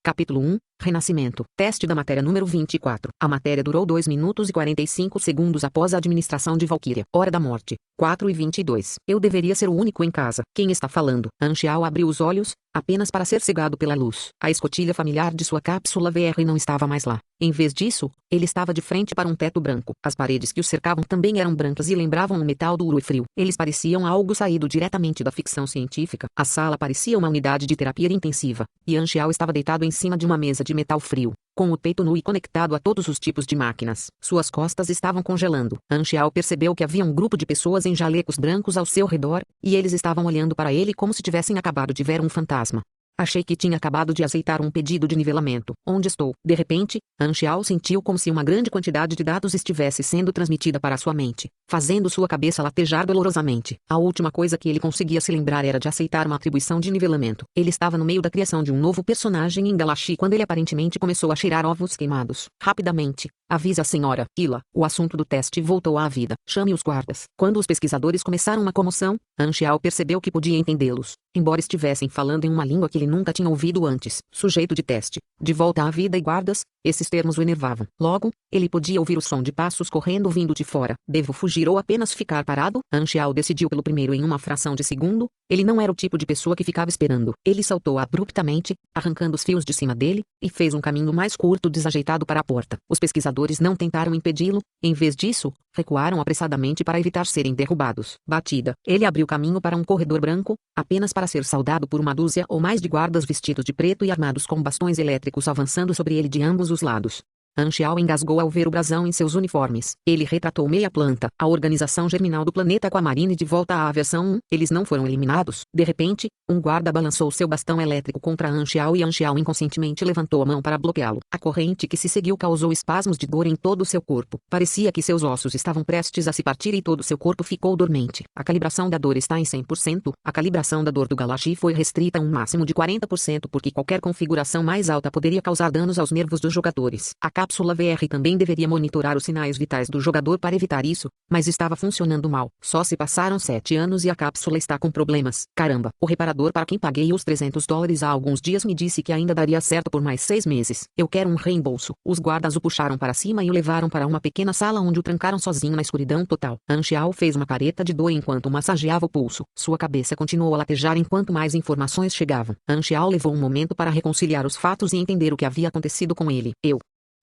Capítulo 1 Renascimento. Teste da matéria número 24. A matéria durou 2 minutos e 45 segundos após a administração de Valkyria. Hora da morte. 4:22. Eu deveria ser o único em casa. Quem está falando? Anxiao abriu os olhos, apenas para ser cegado pela luz. A escotilha familiar de sua cápsula VR não estava mais lá. Em vez disso, ele estava de frente para um teto branco. As paredes que o cercavam também eram brancas e lembravam um metal duro e frio. Eles pareciam algo saído diretamente da ficção científica. A sala parecia uma unidade de terapia intensiva, e Anxiao estava deitado em cima de uma mesa de metal frio, com o peito nu e conectado a todos os tipos de máquinas. Suas costas estavam congelando. Anxiao percebeu que havia um grupo de pessoas em jalecos brancos ao seu redor, e eles estavam olhando para ele como se tivessem acabado de ver um fantasma. Achei que tinha acabado de aceitar um pedido de nivelamento. Onde estou? De repente, Anxiao sentiu como se uma grande quantidade de dados estivesse sendo transmitida para sua mente, fazendo sua cabeça latejar dolorosamente. A última coisa que ele conseguia se lembrar era de aceitar uma atribuição de nivelamento. Ele estava no meio da criação de um novo personagem em Galaxy quando ele aparentemente começou a cheirar ovos queimados. Rapidamente, avise a senhora Hila. O assunto do teste voltou à vida. Chame os guardas. Quando os pesquisadores começaram uma comoção, Anxiao percebeu que podia entendê-los, embora estivessem falando em uma língua que ele nunca tinha ouvido antes. Sujeito de teste. De volta à vida e guardas. Esses termos o enervavam. Logo, ele podia ouvir o som de passos correndo vindo de fora. Devo fugir ou apenas ficar parado? Anxiao decidiu pelo primeiro em uma fração de segundo. Ele não era o tipo de pessoa que ficava esperando. Ele saltou abruptamente, arrancando os fios de cima dele, e fez um caminho mais curto desajeitado para a porta. Os pesquisadores não tentaram impedi-lo. Em vez disso, recuaram apressadamente para evitar serem derrubados. Batida. Ele abriu caminho para um corredor branco, apenas para ser saudado por uma dúzia ou mais de guardas vestidos de preto e armados com bastões elétricos avançando sobre ele de ambos os lados. Anxiao engasgou ao ver o brasão em seus uniformes. Ele retratou meia planta. A organização germinal do planeta Aquamarine de volta à versão 1. Eles não foram eliminados. De repente, um guarda balançou seu bastão elétrico contra Anxiao e Anxiao inconscientemente levantou a mão para bloqueá-lo. A corrente que se seguiu causou espasmos de dor em todo o seu corpo. Parecia que seus ossos estavam prestes a se partir e todo seu corpo ficou dormente. A calibração da dor está em 100%. A calibração da dor do Galaxy foi restrita a um máximo de 40% porque qualquer configuração mais alta poderia causar danos aos nervos dos jogadores. A cápsula VR também deveria monitorar os sinais vitais do jogador para evitar isso, mas estava funcionando mal. Só se passaram 7 anos e a cápsula está com problemas. Caramba, o reparador para quem paguei os $300 há alguns dias me disse que ainda daria certo por mais 6 meses. Eu quero um reembolso. Os guardas o puxaram para cima e o levaram para uma pequena sala onde o trancaram sozinho na escuridão total. Anxiao fez uma careta de dor enquanto massageava o pulso. Sua cabeça continuou a latejar enquanto mais informações chegavam. Anxiao levou um momento para reconciliar os fatos e entender o que havia acontecido com ele. Eu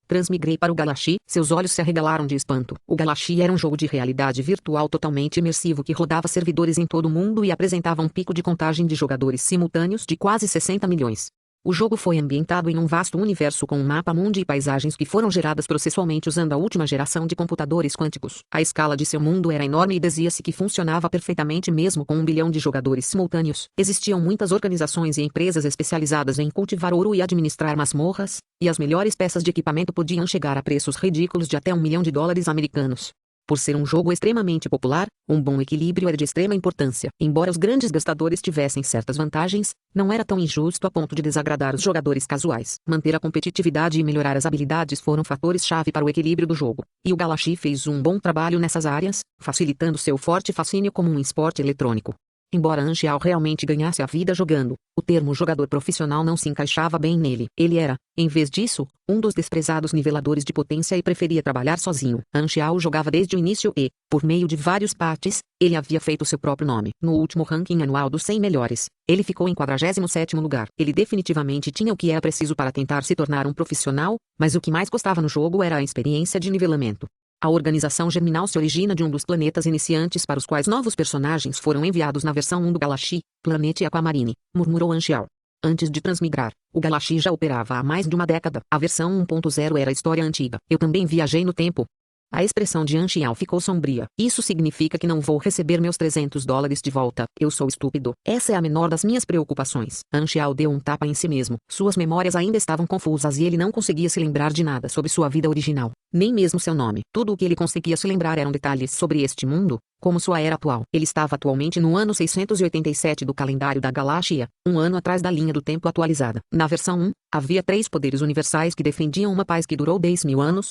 transmigrei para o Galaxy. Seus olhos se arregalaram de espanto. O Galaxy era um jogo de realidade virtual totalmente imersivo que rodava servidores em todo o mundo e apresentava um pico de contagem de jogadores simultâneos de quase 60 milhões. O jogo foi ambientado em um vasto universo com um mapa mundi e paisagens que foram geradas processualmente usando a última geração de computadores quânticos. A escala de seu mundo era enorme e dizia-se que funcionava perfeitamente mesmo com 1 bilhão de jogadores simultâneos. Existiam muitas organizações e empresas especializadas em cultivar ouro e administrar masmorras, e as melhores peças de equipamento podiam chegar a preços ridículos de até $1 milhão americanos. Por ser um jogo extremamente popular, um bom equilíbrio era de extrema importância. Embora os grandes gastadores tivessem certas vantagens, não era tão injusto a ponto de desagradar os jogadores casuais. Manter a competitividade e melhorar as habilidades foram fatores-chave para o equilíbrio do jogo. E o Galaxy fez um bom trabalho nessas áreas, facilitando seu forte fascínio como um esporte eletrônico. Embora Anxiao realmente ganhasse a vida jogando, o termo jogador profissional não se encaixava bem nele. Ele era, em vez disso, um dos desprezados niveladores de potência e preferia trabalhar sozinho. Anxiao jogava desde o início e, por meio de vários patches, ele havia feito seu próprio nome. No último ranking anual dos 100 melhores, ele ficou em 47º lugar. Ele definitivamente tinha o que era preciso para tentar se tornar um profissional, mas o que mais gostava no jogo era a experiência de nivelamento. A organização germinal se origina de um dos planetas iniciantes para os quais novos personagens foram enviados na versão 1 do Galaxy, Planeta Aquamarine, murmurou Anxiao. Antes de transmigrar, o Galaxy já operava há mais de uma década. A versão 1.0 era a história antiga. Eu também viajei no tempo. A expressão de Anxiao ficou sombria. Isso significa que não vou receber meus $300 de volta. Eu sou estúpido. Essa é a menor das minhas preocupações. Anxiao deu um tapa em si mesmo. Suas memórias ainda estavam confusas e ele não conseguia se lembrar de nada sobre sua vida original. Nem mesmo seu nome. Tudo o que ele conseguia se lembrar eram detalhes sobre este mundo, como sua era atual. Ele estava atualmente no ano 687 do calendário da Galáxia, um ano atrás da linha do tempo atualizada. Na versão 1, havia 3 poderes universais que defendiam uma paz que durou 10 mil anos,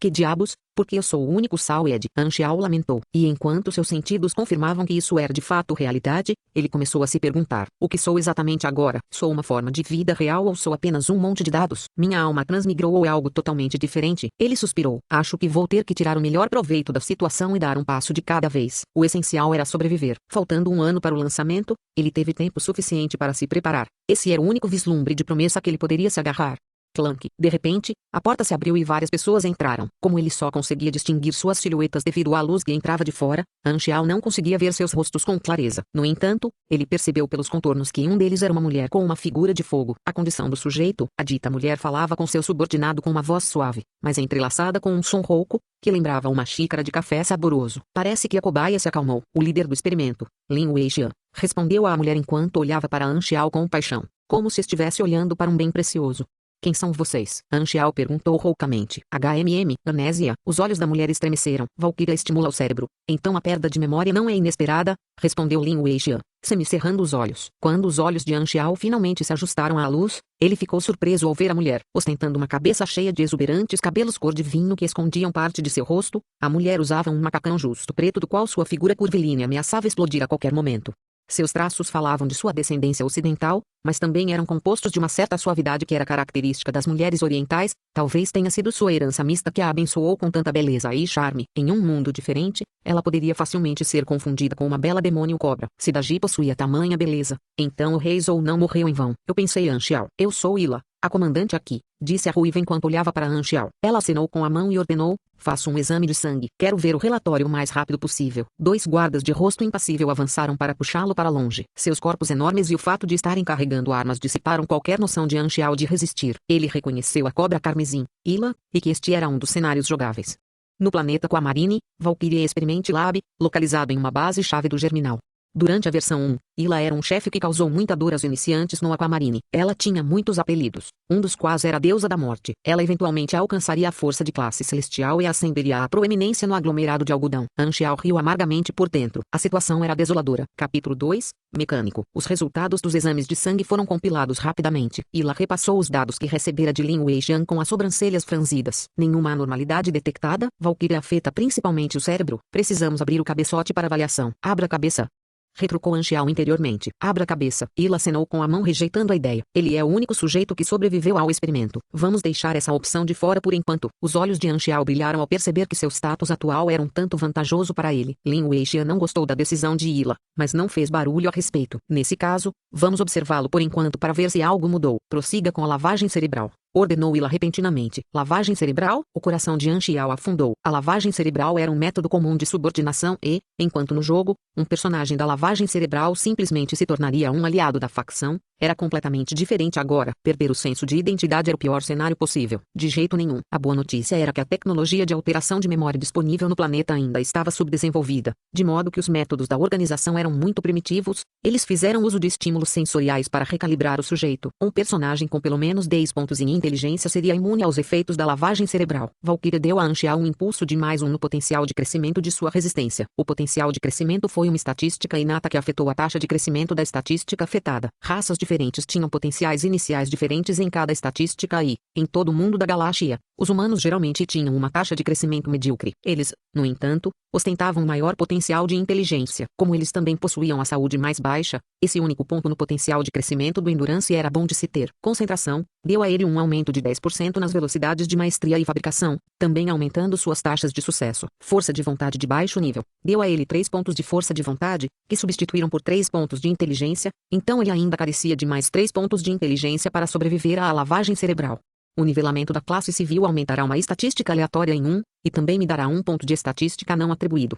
Que diabos? Porque eu sou o único Saw-Ed, Anxiao lamentou. E enquanto seus sentidos confirmavam que isso era de fato realidade, ele começou a se perguntar: o que sou exatamente agora? Sou uma forma de vida real ou sou apenas um monte de dados? Minha alma transmigrou ou é algo totalmente diferente? Ele suspirou. Acho que vou ter que tirar o melhor proveito da situação e dar um passo de cada vez. O essencial era sobreviver. Faltando um ano para o lançamento, ele teve tempo suficiente para se preparar. Esse era o único vislumbre de promessa que ele poderia se agarrar. Clank. De repente, a porta se abriu e várias pessoas entraram. Como ele só conseguia distinguir suas silhuetas devido à luz que entrava de fora, Anxiao não conseguia ver seus rostos com clareza. No entanto, ele percebeu pelos contornos que um deles era uma mulher com uma figura de fogo. A condição do sujeito, a dita mulher falava com seu subordinado com uma voz suave, mas entrelaçada com um som rouco, que lembrava uma xícara de café saboroso. Parece que a cobaia se acalmou. O líder do experimento, Lin Weixian, respondeu à mulher enquanto olhava para Anxiao com paixão, como se estivesse olhando para um bem precioso. Quem são vocês? Anxiao perguntou roucamente. Amnésia. Os olhos da mulher estremeceram. Valkyria estimula o cérebro. Então a perda de memória não é inesperada? Respondeu Lin Weixian, semicerrando os olhos. Quando os olhos de Anxiao finalmente se ajustaram à luz, ele ficou surpreso ao ver a mulher, ostentando uma cabeça cheia de exuberantes cabelos cor de vinho que escondiam parte de seu rosto. A mulher usava um macacão justo preto do qual sua figura curvilínea ameaçava explodir a qualquer momento. Seus traços falavam de sua descendência ocidental, mas também eram compostos de uma certa suavidade que era característica das mulheres orientais. Talvez tenha sido sua herança mista que a abençoou com tanta beleza e charme. Em um mundo diferente, ela poderia facilmente ser confundida com uma bela demônio cobra. Se Daji possuía tamanha beleza, então o rei Zou não morreu em vão. Eu pensei Anxiao. Eu sou Ila, a comandante aqui, disse a ruiva enquanto olhava para Anxiao. Ela acenou com a mão e ordenou: faça um exame de sangue. Quero ver o relatório o mais rápido possível. 2 guardas de rosto impassível avançaram para puxá-lo para longe. Seus corpos enormes e o fato de estarem carregando armas dissiparam qualquer noção de Anxiao de resistir. Ele reconheceu a cobra carmesim, Ila, e que este era um dos cenários jogáveis. No planeta Aquamarine, Valkyrie Experiment Lab, localizado em uma base-chave do Germinal. Durante a versão 1, Ila era um chefe que causou muita dor aos iniciantes no Aquamarine. Ela tinha muitos apelidos, um dos quais era a deusa da morte. Ela eventualmente alcançaria a força de classe celestial e ascenderia à proeminência no aglomerado de algodão. Anxiao riu amargamente por dentro. A situação era desoladora. Capítulo 2, Mecânico. Os resultados dos exames de sangue foram compilados rapidamente. Ila repassou os dados que recebera de Lin Weixian com as sobrancelhas franzidas. Nenhuma anormalidade detectada. Valkyria afeta principalmente o cérebro. Precisamos abrir o cabeçote para avaliação. Abra a cabeça. Retrucou Anxiao interiormente. Abra a cabeça. Ila acenou com a mão rejeitando a ideia. Ele é o único sujeito que sobreviveu ao experimento. Vamos deixar essa opção de fora por enquanto. Os olhos de Anxiao brilharam ao perceber que seu status atual era um tanto vantajoso para ele. Lin Weixian não gostou da decisão de Ila, mas não fez barulho a respeito. Nesse caso, vamos observá-lo por enquanto para ver se algo mudou. Prossiga com a lavagem cerebral. Ordenou Ila repentinamente. Lavagem cerebral? O coração de Anxiao afundou. A lavagem cerebral era um método comum de subordinação e, enquanto no jogo, um personagem da lavagem cerebral simplesmente se tornaria um aliado da facção, era completamente diferente agora. Perder o senso de identidade era o pior cenário possível. De jeito nenhum. A boa notícia era que a tecnologia de alteração de memória disponível no planeta ainda estava subdesenvolvida, de modo que os métodos da organização eram muito primitivos. Eles fizeram uso de estímulos sensoriais para recalibrar o sujeito. Um personagem com pelo menos 10 pontos em inteligência seria imune aos efeitos da lavagem cerebral. Valkyria deu a Anxiao um impulso de mais um no potencial de crescimento de sua resistência. O potencial de crescimento foi uma estatística inata que afetou a taxa de crescimento da estatística afetada. Raças diferentes tinham potenciais iniciais diferentes em cada estatística e, em todo o mundo da galáxia, os humanos geralmente tinham uma taxa de crescimento medíocre. Eles, no entanto, ostentavam maior potencial de inteligência. Como eles também possuíam a saúde mais baixa, esse único ponto no potencial de crescimento do Endurance era bom de se ter. Concentração, deu a ele um aumento de 10% nas velocidades de maestria e fabricação, também aumentando suas taxas de sucesso. Força de vontade de baixo nível, deu a ele 3 pontos de força de vontade, que substituíram por 3 pontos de inteligência, então ele ainda carecia de mais 3 pontos de inteligência para sobreviver à lavagem cerebral. O nivelamento da classe civil aumentará uma estatística aleatória em 1, e também me dará 1 ponto de estatística não atribuído.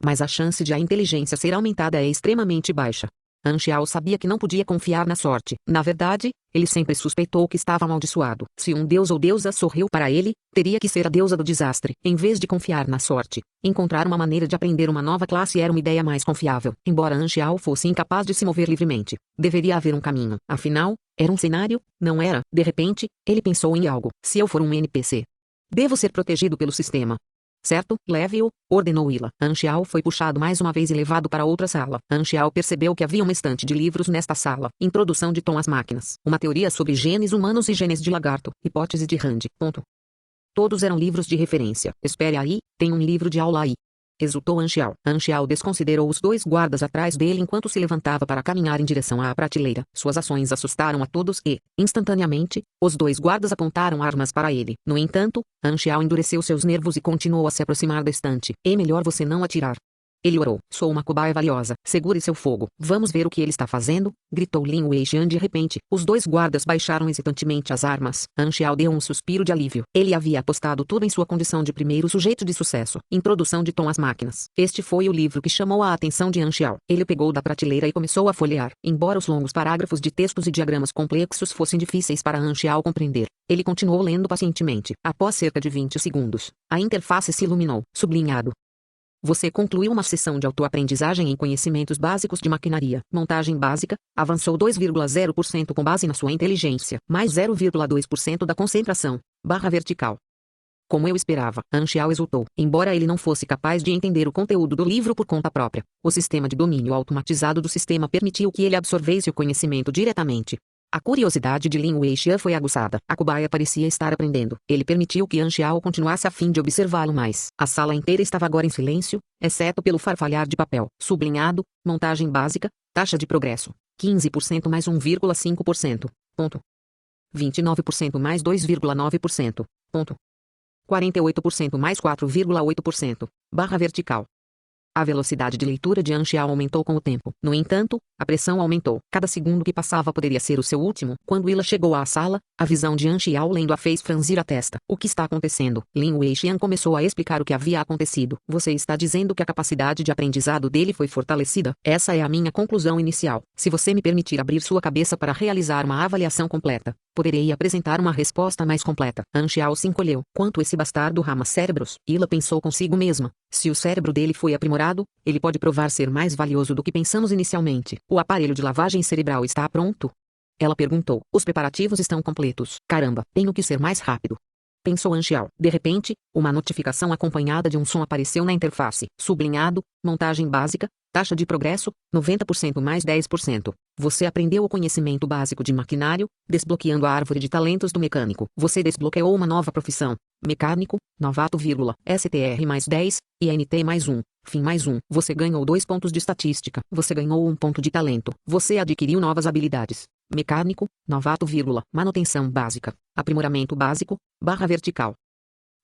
Mas a chance de a inteligência ser aumentada é extremamente baixa. Anxiao sabia que não podia confiar na sorte. Na verdade, ele sempre suspeitou que estava amaldiçoado. Se um deus ou deusa sorriu para ele, teria que ser a deusa do desastre. Em vez de confiar na sorte, encontrar uma maneira de aprender uma nova classe era uma ideia mais confiável. Embora Anxiao fosse incapaz de se mover livremente, deveria haver um caminho. Afinal, era um cenário, não era? De repente, ele pensou em algo. Se eu for um NPC, devo ser protegido pelo sistema. Certo? Leve-o, ordenou Ila. Anxiao foi puxado mais uma vez e levado para outra sala. Anxiao percebeu que havia uma estante de livros nesta sala. Introdução de Tom às máquinas. Uma teoria sobre genes humanos e genes de lagarto. Hipótese de Rand. Todos eram livros de referência. Espere aí, tem um livro de aula aí. Exultou Anxiao. Anxiao desconsiderou os dois guardas atrás dele enquanto se levantava para caminhar em direção à prateleira. Suas ações assustaram a todos e, instantaneamente, os dois guardas apontaram armas para ele. No entanto, Anxiao endureceu seus nervos e continuou a se aproximar da estante. É melhor você não atirar. Ele orou. Sou uma cobaia valiosa. Segure seu fogo. Vamos ver o que ele está fazendo, gritou Lin Weixian de repente. Os dois guardas baixaram hesitantemente as armas. Anxiao deu um suspiro de alívio. Ele havia apostado tudo em sua condição de primeiro sujeito de sucesso. Introdução de Tom às máquinas. Este foi o livro que chamou a atenção de Anxiao. Ele pegou da prateleira e começou a folhear. Embora os longos parágrafos de textos e diagramas complexos fossem difíceis para Anxiao compreender, ele continuou lendo pacientemente. Após cerca de 20 segundos, a interface se iluminou. Sublinhado. Você concluiu uma sessão de autoaprendizagem em conhecimentos básicos de maquinaria. Montagem básica, avançou 2,0% com base na sua inteligência, mais 0,2% da concentração, barra vertical. Como eu esperava, Anxiao exultou. Embora ele não fosse capaz de entender o conteúdo do livro por conta própria, o sistema de domínio automatizado do sistema permitiu que ele absorvesse o conhecimento diretamente. A curiosidade de Lin Weixian foi aguçada. A cobaia parecia estar aprendendo. Ele permitiu que Anxiao continuasse a fim de observá-lo mais. A sala inteira estava agora em silêncio, exceto pelo farfalhar de papel. Sublinhado, montagem básica, taxa de progresso, 15% mais 1,5%. Ponto. 29% mais 2,9%. Ponto. 48% mais 4,8%. Barra vertical. A velocidade de leitura de Anxiao aumentou com o tempo. No entanto, a pressão aumentou. Cada segundo que passava poderia ser o seu último. Quando Ila chegou à sala, a visão de Anxiao lendo a fez franzir a testa. O que está acontecendo? Lin Weixian começou a explicar o que havia acontecido. Você está dizendo que a capacidade de aprendizado dele foi fortalecida? Essa é a minha conclusão inicial. Se você me permitir abrir sua cabeça para realizar uma avaliação completa, poderei apresentar uma resposta mais completa. Anxiao se encolheu. Quanto esse bastardo rama cérebros? Ila pensou consigo mesma. Se o cérebro dele foi aprimorado, ele pode provar ser mais valioso do que pensamos inicialmente. O aparelho de lavagem cerebral está pronto? Ela perguntou. Os preparativos estão completos. Caramba, tenho que ser mais rápido. Pensou Anxiao. De repente, uma notificação acompanhada de um som apareceu na interface. Sublinhado, montagem básica, taxa de progresso, 90% mais 10%. Você aprendeu o conhecimento básico de maquinário, desbloqueando a árvore de talentos do mecânico. Você desbloqueou uma nova profissão. Mecânico, novato, STR mais 10, INT mais 1, fim mais 1. Você ganhou 2 pontos de estatística. Você ganhou 1 ponto de talento. Você adquiriu novas habilidades. Mecânico, novato, manutenção básica, aprimoramento básico, barra vertical.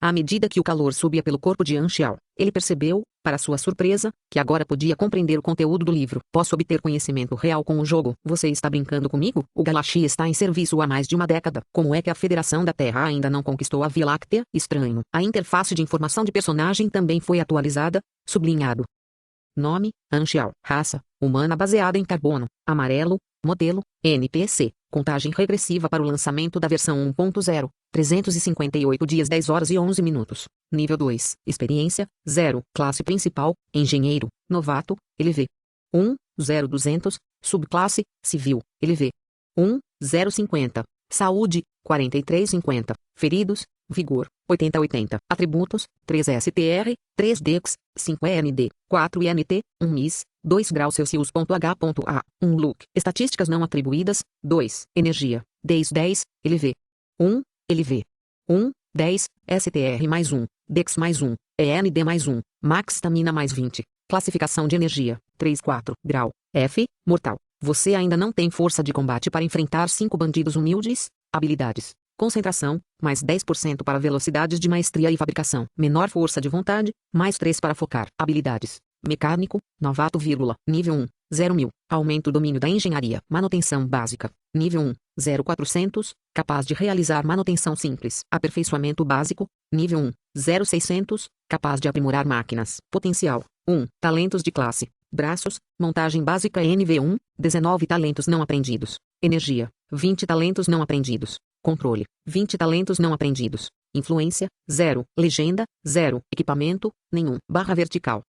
À medida que o calor subia pelo corpo de Anxiao, ele percebeu, para sua surpresa, que agora podia compreender o conteúdo do livro. Posso obter conhecimento real com o jogo. Você está brincando comigo? O Galaxy está em serviço há mais de uma década. Como é que a Federação da Terra ainda não conquistou a Via Láctea? Estranho. A interface de informação de personagem também foi atualizada, sublinhado. Nome, Anxiao. Raça, humana baseada em carbono. Amarelo. Modelo, NPC. Contagem regressiva para o lançamento da versão 1.0. 358 dias 10 horas e 11 minutos. Nível 2. Experiência, 0. Classe principal, engenheiro, novato, LV. 1, 0200. Subclasse, civil, LV. 1, 050. Saúde, 4350. Feridos, vigor, 80-80. Atributos, 3 STR, 3 Dex, 5 END, 4 INT, 1 MIS, 2 graus Celsius. H.A, 1 Look. Estatísticas não atribuídas, 2. Energia, 10-10, LV. 1, LV. 1, 10, STR mais 1, Dex mais 1, END mais 1, Max Stamina mais 20. Classificação de energia, 3-4, grau, F, mortal. Você ainda não tem força de combate para enfrentar 5 bandidos humildes. Habilidades. Concentração, mais 10% para velocidades de maestria e fabricação. Menor força de vontade, mais 3 para focar. Habilidades. Mecânico, novato, nível 1, 0.000. Aumento domínio da engenharia. Manutenção básica. Nível 1, 0.400. Capaz de realizar manutenção simples. Aperfeiçoamento básico. Nível 1, 0.600. Capaz de aprimorar máquinas. Potencial. 1. Talentos de classe. Braços, montagem básica NV1, 19 talentos não aprendidos. Energia, 20 talentos não aprendidos. Controle, 20 talentos não aprendidos. Influência, 0. Legenda, 0. Equipamento, nenhum. Barra vertical.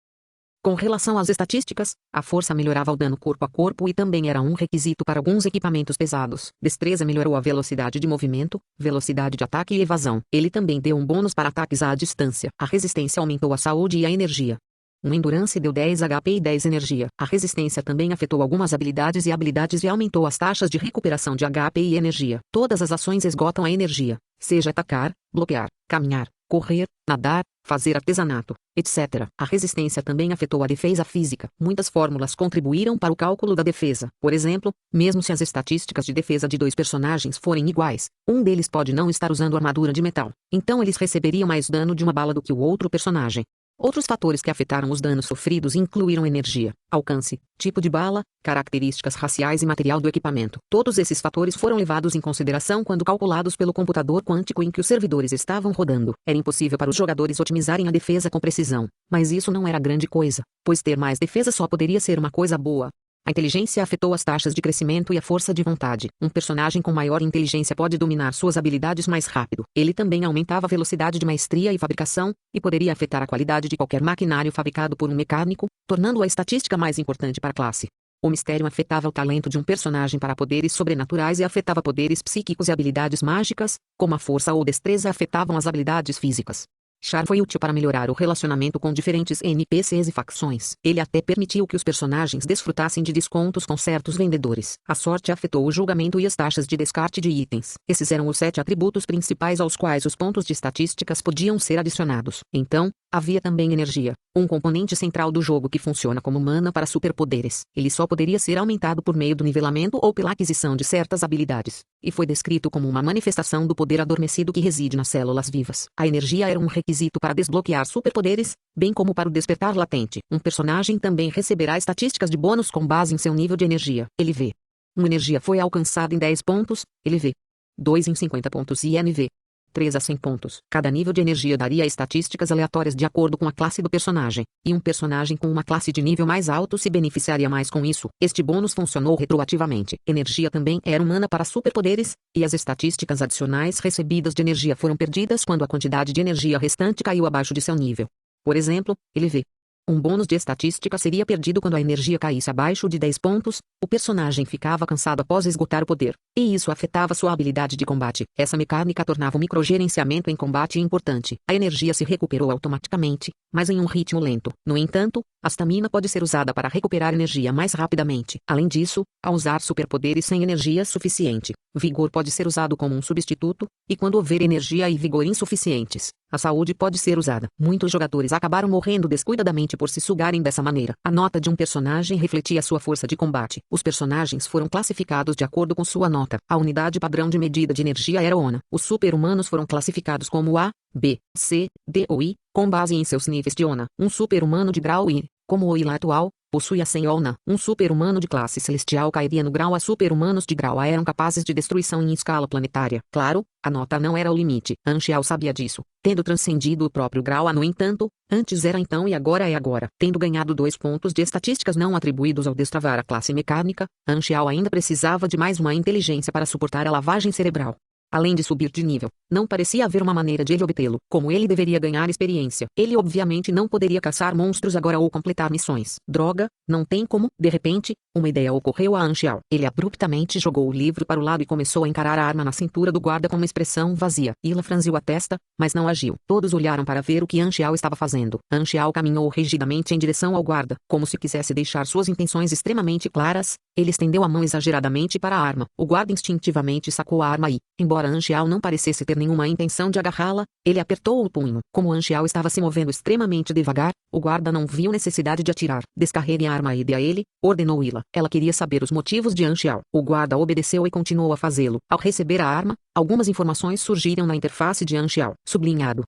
Com relação às estatísticas, a força melhorava o dano corpo a corpo e também era um requisito para alguns equipamentos pesados. Destreza melhorou a velocidade de movimento, velocidade de ataque e evasão. Ele também deu um bônus para ataques à distância. A resistência aumentou a saúde e a energia. Um Endurance deu 10 HP e 10 energia. A resistência também afetou algumas habilidades e aumentou as taxas de recuperação de HP e energia. Todas as ações esgotam a energia, seja atacar, bloquear, caminhar, correr, nadar, fazer artesanato, etc. A resistência também afetou a defesa física. Muitas fórmulas contribuíram para o cálculo da defesa. Por exemplo, mesmo se as estatísticas de defesa de dois personagens forem iguais, um deles pode não estar usando armadura de metal. Então eles receberiam mais dano de uma bala do que o outro personagem. Outros fatores que afetaram os danos sofridos incluíram energia, alcance, tipo de bala, características raciais e material do equipamento. Todos esses fatores foram levados em consideração quando calculados pelo computador quântico em que os servidores estavam rodando. Era impossível para os jogadores otimizarem a defesa com precisão, mas isso não era grande coisa, pois ter mais defesa só poderia ser uma coisa boa. A inteligência afetou as taxas de crescimento e a força de vontade. Um personagem com maior inteligência pode dominar suas habilidades mais rápido. Ele também aumentava a velocidade de maestria e fabricação, e poderia afetar a qualidade de qualquer maquinário fabricado por um mecânico, tornando a estatística mais importante para a classe. O mistério afetava o talento de um personagem para poderes sobrenaturais e afetava poderes psíquicos e habilidades mágicas, como a força ou destreza afetavam as habilidades físicas. Char foi útil para melhorar o relacionamento com diferentes NPCs e facções. Ele até permitiu que os personagens desfrutassem de descontos com certos vendedores. A sorte afetou o julgamento e as taxas de descarte de itens. Esses eram os 7 atributos principais aos quais os pontos de estatísticas podiam ser adicionados. Então, havia também energia, um componente central do jogo que funciona como mana para superpoderes. Ele só poderia ser aumentado por meio do nivelamento ou pela aquisição de certas habilidades, e foi descrito como uma manifestação do poder adormecido que reside nas células vivas. A energia era um requisito para desbloquear superpoderes, bem como para o despertar latente. Um personagem também receberá estatísticas de bônus com base em seu nível de energia. LV. 1 energia foi alcançada em 10 pontos, LV. 2 em 50 pontos e NV. 3 a 100 pontos. Cada nível de energia daria estatísticas aleatórias de acordo com a classe do personagem, e um personagem com uma classe de nível mais alto se beneficiaria mais com isso. Este bônus funcionou retroativamente. Energia também era humana para superpoderes, e as estatísticas adicionais recebidas de energia foram perdidas quando a quantidade de energia restante caiu abaixo de seu nível. Por exemplo, LV. Um bônus de estatística seria perdido quando a energia caísse abaixo de 10 pontos, o personagem ficava cansado após esgotar o poder, e isso afetava sua habilidade de combate. Essa mecânica tornava o microgerenciamento em combate importante. A energia se recuperou automaticamente, mas em um ritmo lento. No entanto, a stamina pode ser usada para recuperar energia mais rapidamente. Além disso, ao usar superpoderes sem energia suficiente, vigor pode ser usado como um substituto, e quando houver energia e vigor insuficientes, a saúde pode ser usada. Muitos jogadores acabaram morrendo descuidadamente por se sugarem dessa maneira. A nota de um personagem refletia sua força de combate. Os personagens foram classificados de acordo com sua nota. A unidade padrão de medida de energia era ONA. Os super-humanos foram classificados como A, B, C, D ou I, com base em seus níveis de ONA. Um super-humano de grau I, como o ILA atual, possui a 100 ONA. Um super-humano de classe celestial cairia no grau A. Super-humanos de grau A eram capazes de destruição em escala planetária. Claro, a nota não era o limite. Anxial sabia disso, tendo transcendido o próprio grau A. No entanto, antes era então e agora é agora. Tendo ganhado 2 pontos de estatísticas não atribuídos ao destravar a classe mecânica, Anxial ainda precisava de mais uma inteligência para suportar a lavagem cerebral. Além de subir de nível, não parecia haver uma maneira de ele obtê-lo. Como ele deveria ganhar experiência, ele obviamente não poderia caçar monstros agora ou completar missões. Droga, não tem como. De repente, uma ideia ocorreu a Anxial. Ele abruptamente jogou o livro para o lado e começou a encarar a arma na cintura do guarda com uma expressão vazia. Ila franziu a testa, mas não agiu. Todos olharam para ver o que Anxial estava fazendo. Anxial caminhou rigidamente em direção ao guarda, como se quisesse deixar suas intenções extremamente claras. Ele estendeu a mão exageradamente para a arma. O guarda instintivamente sacou a arma e, embora Anxial não parecesse ter nenhuma intenção de agarrá-la, ele apertou o punho. Como Anxial estava se movendo extremamente devagar, o guarda não viu necessidade de atirar. Descarregue a arma e dê a ele, ordenou Ila. Ela queria saber os motivos de Anxial. O guarda obedeceu e continuou a fazê-lo. Ao receber a arma, algumas informações surgiram na interface de Anxial. Sublinhado.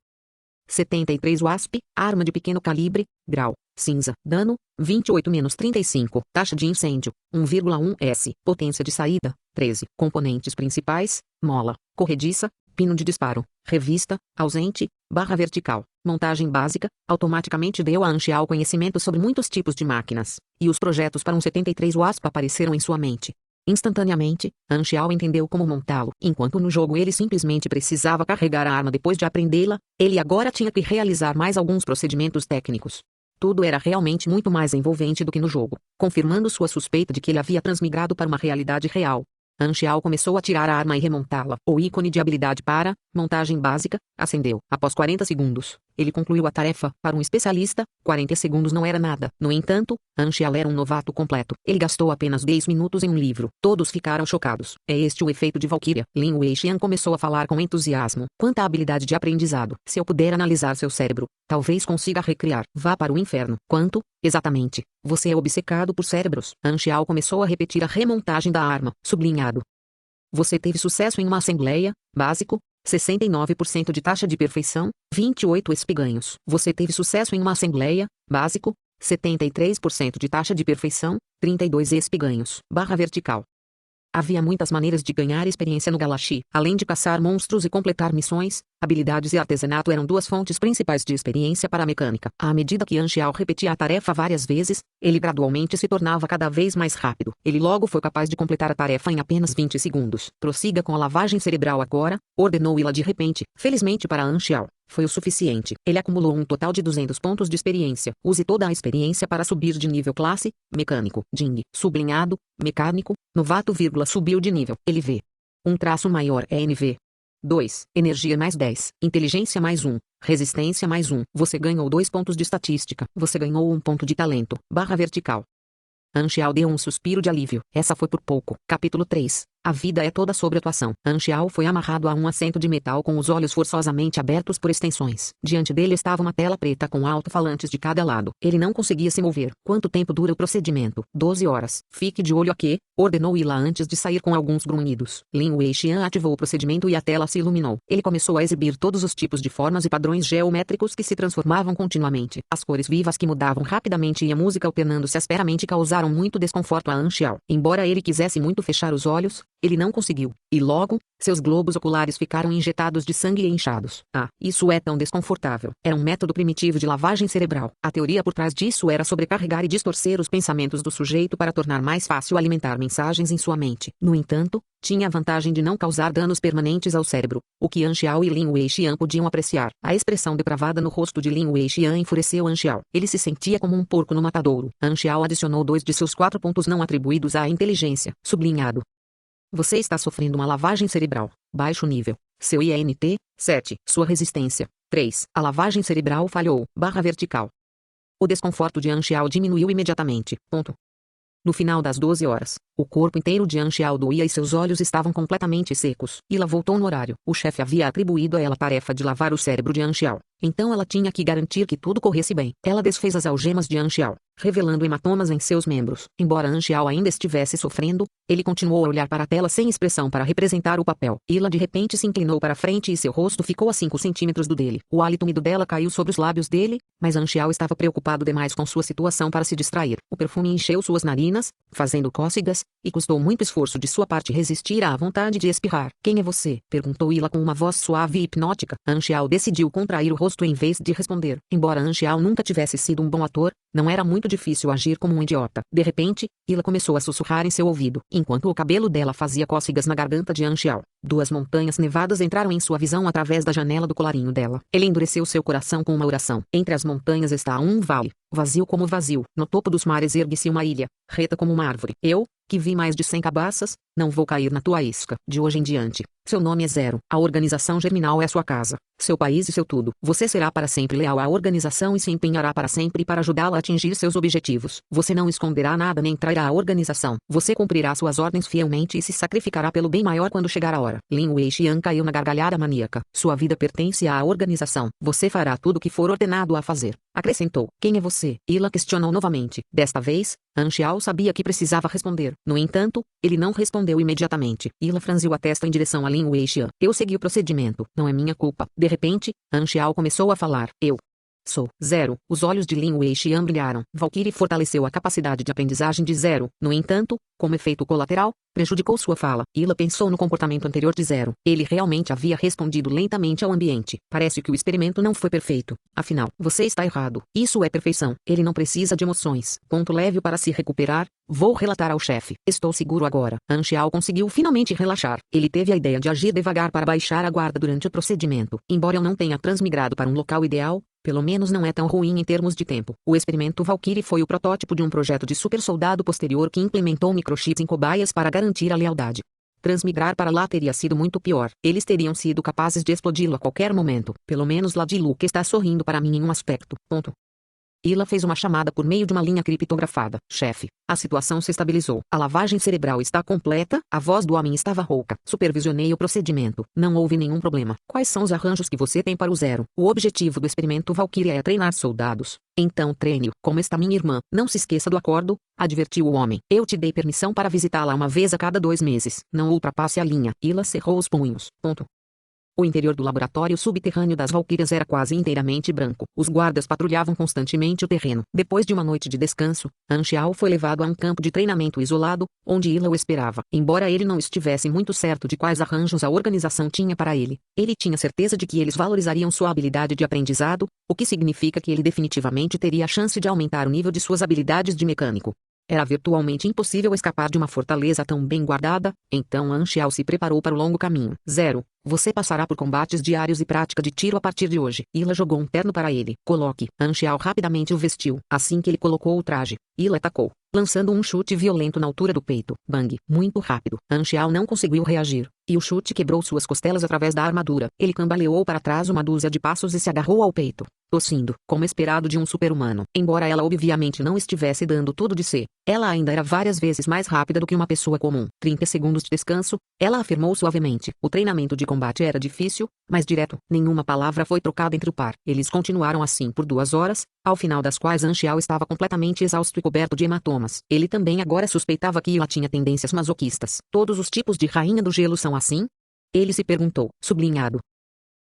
73 WASP, arma de pequeno calibre, grau, cinza, dano, 28-35, taxa de incêndio, 1,1 S, potência de saída, 13, componentes principais, mola, corrediça, pino de disparo, revista, ausente, barra vertical, montagem básica, automaticamente deu a Anxial conhecimento sobre muitos tipos de máquinas, e os projetos para um 73 WASP apareceram em sua mente. Instantaneamente, Anxial entendeu como montá-lo. Enquanto no jogo ele simplesmente precisava carregar a arma depois de apreendê-la, ele agora tinha que realizar mais alguns procedimentos técnicos. Tudo era realmente muito mais envolvente do que no jogo, confirmando sua suspeita de que ele havia transmigrado para uma realidade real. Anxial começou a tirar a arma e remontá-la. O ícone de habilidade para montagem básica acendeu. Após 40 segundos, ele concluiu a tarefa. Para um especialista, 40 segundos não era nada. No entanto, Anxial era um novato completo. Ele gastou apenas 10 minutos em um livro. Todos ficaram chocados. É este o efeito de Valkyria. Lin Weixian começou a falar com entusiasmo. Quanta habilidade de aprendizado. Se eu puder analisar seu cérebro, talvez consiga recriar. Vá para o inferno. Quanto? Exatamente. Você é obcecado por cérebros. Anxial começou a repetir a remontagem da arma. Sublinhado. Você teve sucesso em uma assembleia, básico, 69% de taxa de perfeição, 28 ESP ganhos. Você teve sucesso em uma assembleia, básico, 73% de taxa de perfeição, 32 ESP ganhos. Barra vertical. Havia muitas maneiras de ganhar experiência no Galaxy. Além de caçar monstros e completar missões, habilidades e artesanato eram duas fontes principais de experiência para a mecânica. À medida que Anxial repetia a tarefa várias vezes, ele gradualmente se tornava cada vez mais rápido. Ele logo foi capaz de completar a tarefa em apenas 20 segundos. Prossiga com a lavagem cerebral agora, ordenou Ila de repente. Felizmente para Anxial, foi o suficiente. Ele acumulou um total de 200 pontos de experiência. Use toda a experiência para subir de nível classe, mecânico, Ding, sublinhado, mecânico, novato, subiu de nível. LV. Um traço maior é NV. 2. Energia mais 10. Inteligência mais 1. Resistência mais 1. Você ganhou 2 pontos de estatística. Você ganhou 1 ponto de talento. Barra vertical. Anxial deu um suspiro de alívio. Essa foi por pouco. Capítulo 3. A vida é toda sobre atuação. Anxial foi amarrado a um assento de metal com os olhos forçosamente abertos por extensões. Diante dele estava uma tela preta com alto-falantes de cada lado. Ele não conseguia se mover. Quanto tempo dura o procedimento? 12 horas. Fique de olho aqui, ordenou Ila antes de sair com alguns grunhidos. Lin Weixian ativou o procedimento e a tela se iluminou. Ele começou a exibir todos os tipos de formas e padrões geométricos que se transformavam continuamente. As cores vivas que mudavam rapidamente e a música alternando-se asperamente causaram muito desconforto a Anxial. Embora ele quisesse muito fechar os olhos, ele não conseguiu, e logo, seus globos oculares ficaram injetados de sangue e inchados. Ah, isso é tão desconfortável. Era um método primitivo de lavagem cerebral. A teoria por trás disso era sobrecarregar e distorcer os pensamentos do sujeito para tornar mais fácil alimentar mensagens em sua mente. No entanto, tinha a vantagem de não causar danos permanentes ao cérebro, o que Anxial e Lin Weixian podiam apreciar. A expressão depravada no rosto de Lin Weixian enfureceu Anxial. Ele se sentia como um porco no matadouro. Anxial adicionou 2 de seus 4 pontos não atribuídos à inteligência, sublinhado. Você está sofrendo uma lavagem cerebral. Baixo nível. Seu INT, 7. Sua resistência, 3. A lavagem cerebral falhou. Barra vertical. O desconforto de Anxial diminuiu imediatamente. Ponto. No final das 12 horas, o corpo inteiro de Anxial doía e seus olhos estavam completamente secos. Ila voltou no horário. O chefe havia atribuído a ela a tarefa de lavar o cérebro de Anxial. Então ela tinha que garantir que tudo corresse bem. Ela desfez as algemas de Anxial, revelando hematomas em seus membros. Embora Anxial ainda estivesse sofrendo, ele continuou a olhar para a tela sem expressão para representar o papel. Ila de repente se inclinou para frente e seu rosto ficou a 5 centímetros do dele. O hálito úmido dela caiu sobre os lábios dele, mas Anxial estava preocupado demais com sua situação para se distrair. O perfume encheu suas narinas, fazendo cócegas, e custou muito esforço de sua parte resistir à vontade de espirrar. Quem é você? Perguntou Ila com uma voz suave e hipnótica. Anxial decidiu contrair o rosto em vez de responder. Embora Anxial nunca tivesse sido um bom ator, não era muito difícil agir como um idiota. De repente, Ila começou a sussurrar em seu ouvido, enquanto o cabelo dela fazia cócegas na garganta de Anxial. 2 montanhas nevadas entraram em sua visão através da janela do colarinho dela. Ele endureceu seu coração com uma oração. Entre as montanhas está um vale, vazio como vazio. No topo dos mares ergue-se uma ilha, reta como uma árvore. Eu, que vi mais de 100 cabaças, não vou cair na tua isca. De hoje em diante, seu nome é Zero. A organização germinal é sua casa, seu país e seu tudo. Você será para sempre leal à organização e se empenhará para sempre para ajudá-la a atingir seus objetivos. Você não esconderá nada nem trairá a organização. Você cumprirá suas ordens fielmente e se sacrificará pelo bem maior quando chegar a hora. Lin Weixian caiu na gargalhada maníaca. Sua vida pertence à organização. Você fará tudo o que for ordenado a fazer. Acrescentou. Quem é você? Ila questionou novamente. Desta vez, Anxial sabia que precisava responder. No entanto, ele não respondeu imediatamente. Ila franziu a testa em direção a Lin Weixian. Eu segui o procedimento. Não é minha culpa. De repente, Anxial começou a falar. Eu sou Zero. Os olhos de Lin Weixian brilharam. Valkyrie fortaleceu a capacidade de aprendizagem de Zero. No entanto, como efeito colateral, prejudicou sua fala. Ila pensou no comportamento anterior de Zero. Ele realmente havia respondido lentamente ao ambiente. Parece que o experimento não foi perfeito. Afinal, você está errado. Isso é perfeição. Ele não precisa de emoções. Ponto leve para se recuperar. Vou relatar ao chefe. Estou seguro agora. Anxial conseguiu finalmente relaxar. Ele teve a ideia de agir devagar para baixar a guarda durante o procedimento. Embora eu não tenha transmigrado para um local ideal, pelo menos não é tão ruim em termos de tempo. O experimento Valkyrie foi o protótipo de um projeto de super soldado posterior que implementou microchips em cobaias para garantir a lealdade. Transmigrar para lá teria sido muito pior. Eles teriam sido capazes de explodi-lo a qualquer momento. Pelo menos Ladiluca está sorrindo para mim em um aspecto. Ponto. Ila fez uma chamada por meio de uma linha criptografada. Chefe, a situação se estabilizou. A lavagem cerebral está completa. A voz do homem estava rouca. Supervisionei o procedimento. Não houve nenhum problema. Quais são os arranjos que você tem para o Zero? O objetivo do experimento Valkyria é treinar soldados. Então treine-o. Como está minha irmã? Não se esqueça do acordo, advertiu o homem. Eu te dei permissão para visitá-la uma vez a cada 2 meses. Não ultrapasse a linha. Ila cerrou os punhos. Ponto. O interior do laboratório subterrâneo das Valquírias era quase inteiramente branco. Os guardas patrulhavam constantemente o terreno. Depois de uma noite de descanso, Anxiao foi levado a um campo de treinamento isolado, onde Ila o esperava. Embora ele não estivesse muito certo de quais arranjos a organização tinha para ele tinha certeza de que eles valorizariam sua habilidade de aprendizado, o que significa que ele definitivamente teria a chance de aumentar o nível de suas habilidades de mecânico. Era virtualmente impossível escapar de uma fortaleza tão bem guardada, então Anxiao se preparou para o longo caminho. Zero. Você passará por combates diários e prática de tiro a partir de hoje. Ila jogou um terno para ele. Coloque. Anxiao rapidamente o vestiu. Assim que ele colocou o traje, Ila atacou, lançando um chute violento na altura do peito. Bang. Muito rápido. Anxiao não conseguiu reagir, e o chute quebrou suas costelas através da armadura. Ele cambaleou para trás uma dúzia de passos e se agarrou ao peito, tossindo, como esperado de um super-humano. Embora ela obviamente não estivesse dando tudo de si, ela ainda era várias vezes mais rápida do que uma pessoa comum. 30 segundos de descanso, ela afirmou suavemente. O treinamento de combate era difícil, mas direto. Nenhuma palavra foi trocada entre o par. Eles continuaram assim por 2 horas, ao final das quais Anxiao estava completamente exausto e coberto de hematomas. Ele também agora suspeitava que Ila tinha tendências masoquistas. Todos os tipos de rainha do gelo são assim? Ele se perguntou, sublinhado.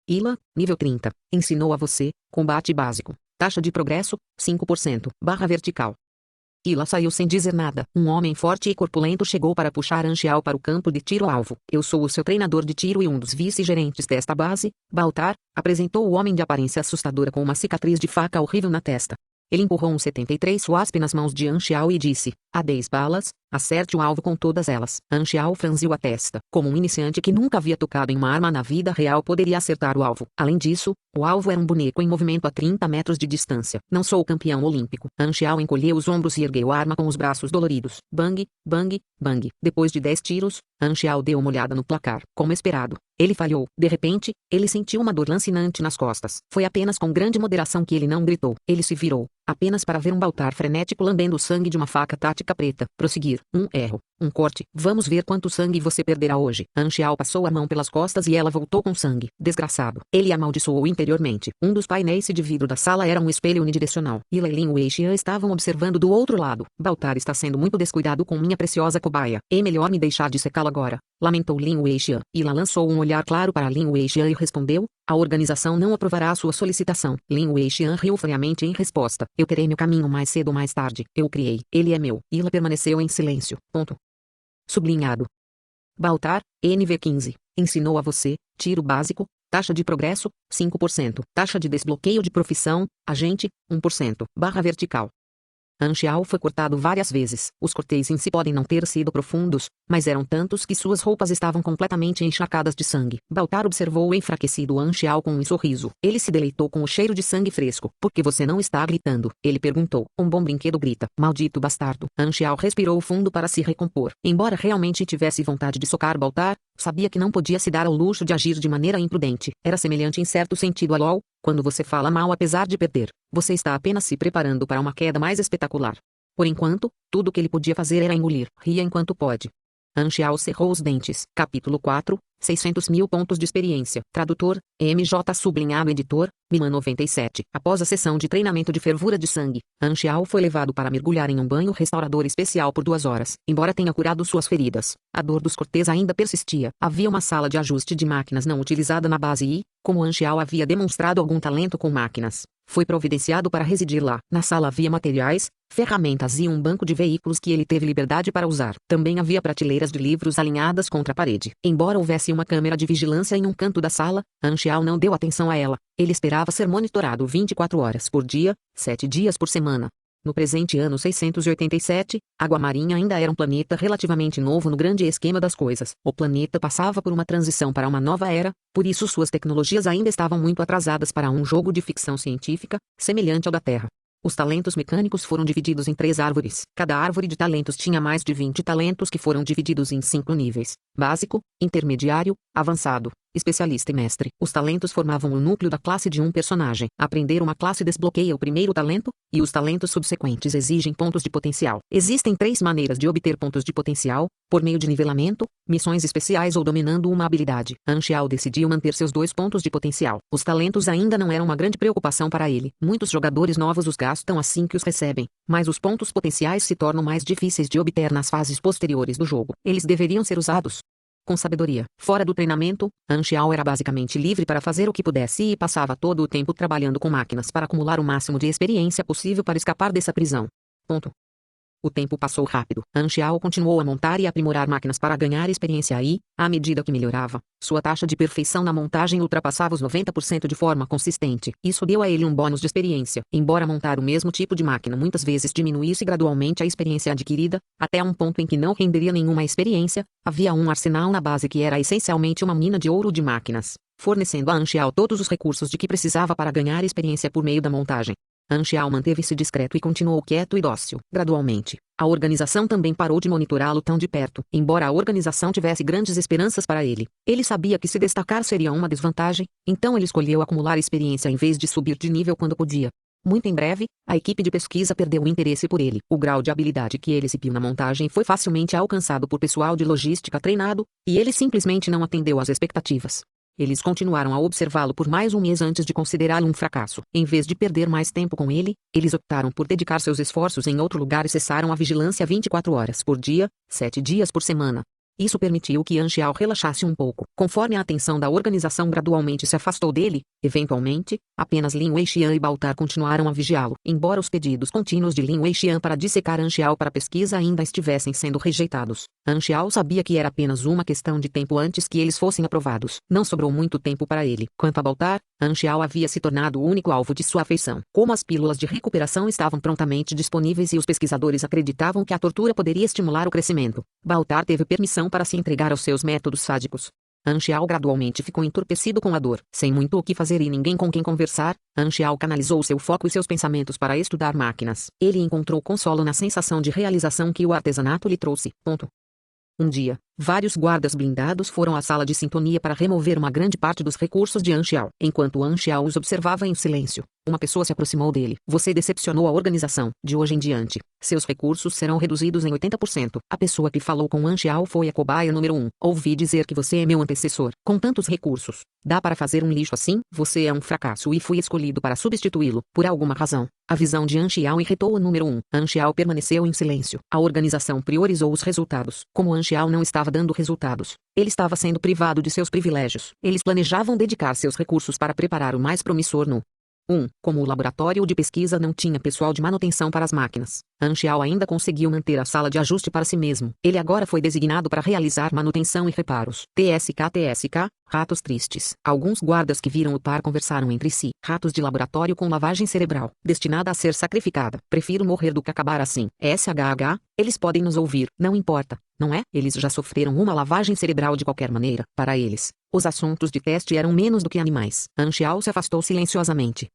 Ila, nível 30, ensinou a você, combate básico. Taxa de progresso, 5%, barra vertical. Ila saiu sem dizer nada. Um homem forte e corpulento chegou para puxar Anxiao para o campo de tiro-alvo. Eu sou o seu treinador de tiro e um dos vice-gerentes desta base, Baltar, apresentou o homem de aparência assustadora com uma cicatriz de faca horrível na testa. Ele empurrou um 73 Wasp nas mãos de Anxiao e disse, há 10 balas, acerte o alvo com todas elas. Anxiao franziu a testa. Como um iniciante que nunca havia tocado em uma arma na vida real poderia acertar o alvo. Além disso, o alvo era um boneco em movimento a 30 metros de distância. Não sou campeão olímpico. Anxiao encolheu os ombros e ergueu a arma com os braços doloridos. Bang, bang, bang. Depois de 10 tiros, Anxiao deu uma olhada no placar. Como esperado, ele falhou. De repente, ele sentiu uma dor lancinante nas costas. Foi apenas com grande moderação que ele não gritou. Ele se virou, apenas para ver um Baltar frenético lambendo o sangue de uma faca tática preta. Prosseguir. Um erro. Um corte. Vamos ver quanto sangue você perderá hoje. Anxiao passou a mão pelas costas e ela voltou com sangue. Desgraçado. Ele amaldiçoou interiormente. Um dos painéis de vidro da sala era um espelho unidirecional. Ila e Lin Weixian estavam observando do outro lado. Baltar está sendo muito descuidado com minha preciosa cobaia. É melhor me deixar de secá-lo agora, lamentou Lin Weixian. Ila lançou um olhar claro para Lin Weixian e respondeu, a organização não aprovará a sua solicitação. Lin Weixian riu friamente em resposta. Eu terei meu caminho mais cedo ou mais tarde. Eu o criei. Ele é meu. Ila permaneceu em silêncio. Ponto. Sublinhado. Baltar, NV15, ensinou a você, tiro básico, taxa de progresso, 5%, taxa de desbloqueio de profissão, agente, 1%, barra vertical. Anxiao foi cortado várias vezes. Os cortes em si podem não ter sido profundos, mas eram tantos que suas roupas estavam completamente encharcadas de sangue. Baltar observou o enfraquecido Anxiao com um sorriso. Ele se deleitou com o cheiro de sangue fresco. Por que você não está gritando? Ele perguntou. Um bom brinquedo grita. Maldito bastardo. Anxiao respirou fundo para se recompor. Embora realmente tivesse vontade de socar Baltar, sabia que não podia se dar ao luxo de agir de maneira imprudente. Era semelhante em certo sentido a LOL, quando você fala mal apesar de perder. Você está apenas se preparando para uma queda mais espetacular. Por enquanto, tudo o que ele podia fazer era engolir. Ria enquanto pode. Anxiao cerrou os dentes. Capítulo 4, 600.000 pontos de experiência. Tradutor, MJ sublinhado editor, Miman 97. Após a sessão de treinamento de fervura de sangue, Anxiao foi levado para mergulhar em um banho restaurador especial por 2 horas. Embora tenha curado suas feridas, a dor dos cortes ainda persistia. Havia uma sala de ajuste de máquinas não utilizada na base e, como Anxiao havia demonstrado algum talento com máquinas, foi providenciado para residir lá. Na sala havia materiais, ferramentas e um banco de veículos que ele teve liberdade para usar. Também havia prateleiras de livros alinhadas contra a parede. Embora houvesse uma câmera de vigilância em um canto da sala, Anxiao não deu atenção a ela. Ele esperava ser monitorado 24 horas por dia, 7 dias por semana. No presente ano 687, Água Marinha ainda era um planeta relativamente novo no grande esquema das coisas. O planeta passava por uma transição para uma nova era, por isso suas tecnologias ainda estavam muito atrasadas para um jogo de ficção científica, semelhante ao da Terra. Os talentos mecânicos foram divididos em 3 árvores. Cada árvore de talentos tinha mais de 20 talentos que foram divididos em 5 níveis: básico, intermediário, avançado, especialista e mestre. Os talentos formavam o núcleo da classe de um personagem. Aprender uma classe desbloqueia o primeiro talento, e os talentos subsequentes exigem pontos de potencial. Existem 3 maneiras de obter pontos de potencial: por meio de nivelamento, missões especiais ou dominando uma habilidade. Xiao decidiu manter seus 2 pontos de potencial. Os talentos ainda não eram uma grande preocupação para ele. Muitos jogadores novos os gastam assim que os recebem, mas os pontos potenciais se tornam mais difíceis de obter nas fases posteriores do jogo. Eles deveriam ser usados com sabedoria. Fora do treinamento, Xiao era basicamente livre para fazer o que pudesse e passava todo o tempo trabalhando com máquinas para acumular o máximo de experiência possível para escapar dessa prisão. Ponto. O tempo passou rápido. Xiao continuou a montar e aprimorar máquinas para ganhar experiência e, à medida que melhorava, sua taxa de perfeição na montagem ultrapassava os 90% de forma consistente. Isso deu a ele um bônus de experiência. Embora montar o mesmo tipo de máquina muitas vezes diminuísse gradualmente a experiência adquirida, até um ponto em que não renderia nenhuma experiência, havia um arsenal na base que era essencialmente uma mina de ouro de máquinas, fornecendo a Xiao todos os recursos de que precisava para ganhar experiência por meio da montagem. Xiao manteve-se discreto e continuou quieto e dócil. Gradualmente, a organização também parou de monitorá-lo tão de perto. Embora a organização tivesse grandes esperanças para ele, ele sabia que se destacar seria uma desvantagem, então ele escolheu acumular experiência em vez de subir de nível quando podia. Muito em breve, a equipe de pesquisa perdeu o interesse por ele. O grau de habilidade que ele exibiu na montagem foi facilmente alcançado por pessoal de logística treinado, e ele simplesmente não atendeu às expectativas. Eles continuaram a observá-lo por mais um mês antes de considerá-lo um fracasso. Em vez de perder mais tempo com ele, eles optaram por dedicar seus esforços em outro lugar e cessaram a vigilância 24 horas por dia, 7 dias por semana. Isso permitiu que Xiao relaxasse um pouco. Conforme a atenção da organização gradualmente se afastou dele, eventualmente, apenas Lin Weixian e Baltar continuaram a vigiá-lo. Embora os pedidos contínuos de Lin Weixian para dissecar Xiao para pesquisa ainda estivessem sendo rejeitados, Xiao sabia que era apenas uma questão de tempo antes que eles fossem aprovados. Não sobrou muito tempo para ele. Quanto a Baltar, Xiao havia se tornado o único alvo de sua afeição. Como as pílulas de recuperação estavam prontamente disponíveis e os pesquisadores acreditavam que a tortura poderia estimular o crescimento, Baltar teve permissão para se entregar aos seus métodos sádicos. Xiao gradualmente ficou entorpecido com a dor. Sem muito o que fazer e ninguém com quem conversar, Xiao canalizou seu foco e seus pensamentos para estudar máquinas. Ele encontrou consolo na sensação de realização que o artesanato lhe trouxe. Um dia, vários guardas blindados foram à sala de sintonia para remover uma grande parte dos recursos de Xiao. Enquanto Xiao os observava em silêncio, uma pessoa se aproximou dele. Você decepcionou a organização. De hoje em diante, seus recursos serão reduzidos em 80%. A pessoa que falou com Xiao foi a cobaia número 1. Ouvi dizer que você é meu antecessor. Com tantos recursos, dá para fazer um lixo assim? Você é um fracasso e fui escolhido para substituí-lo, por alguma razão. A visão de Xiao irritou o número 1. Xiao permaneceu em silêncio. A organização priorizou os resultados. Como Xiao não estava dando resultados, ele estava sendo privado de seus privilégios. Eles planejavam dedicar seus recursos para preparar o mais promissor no 1. Como o laboratório de pesquisa não tinha pessoal de manutenção para as máquinas, Xiao ainda conseguiu manter a sala de ajuste para si mesmo. Ele agora foi designado para realizar manutenção e reparos. TSK, ratos tristes. Alguns guardas que viram o par conversaram entre si. Ratos de laboratório com lavagem cerebral, destinada a ser sacrificada. Prefiro morrer do que acabar assim. SHH, eles podem nos ouvir. Não importa, não é? Eles já sofreram uma lavagem cerebral de qualquer maneira. Para eles, os assuntos de teste eram menos do que animais. Xiao se afastou silenciosamente.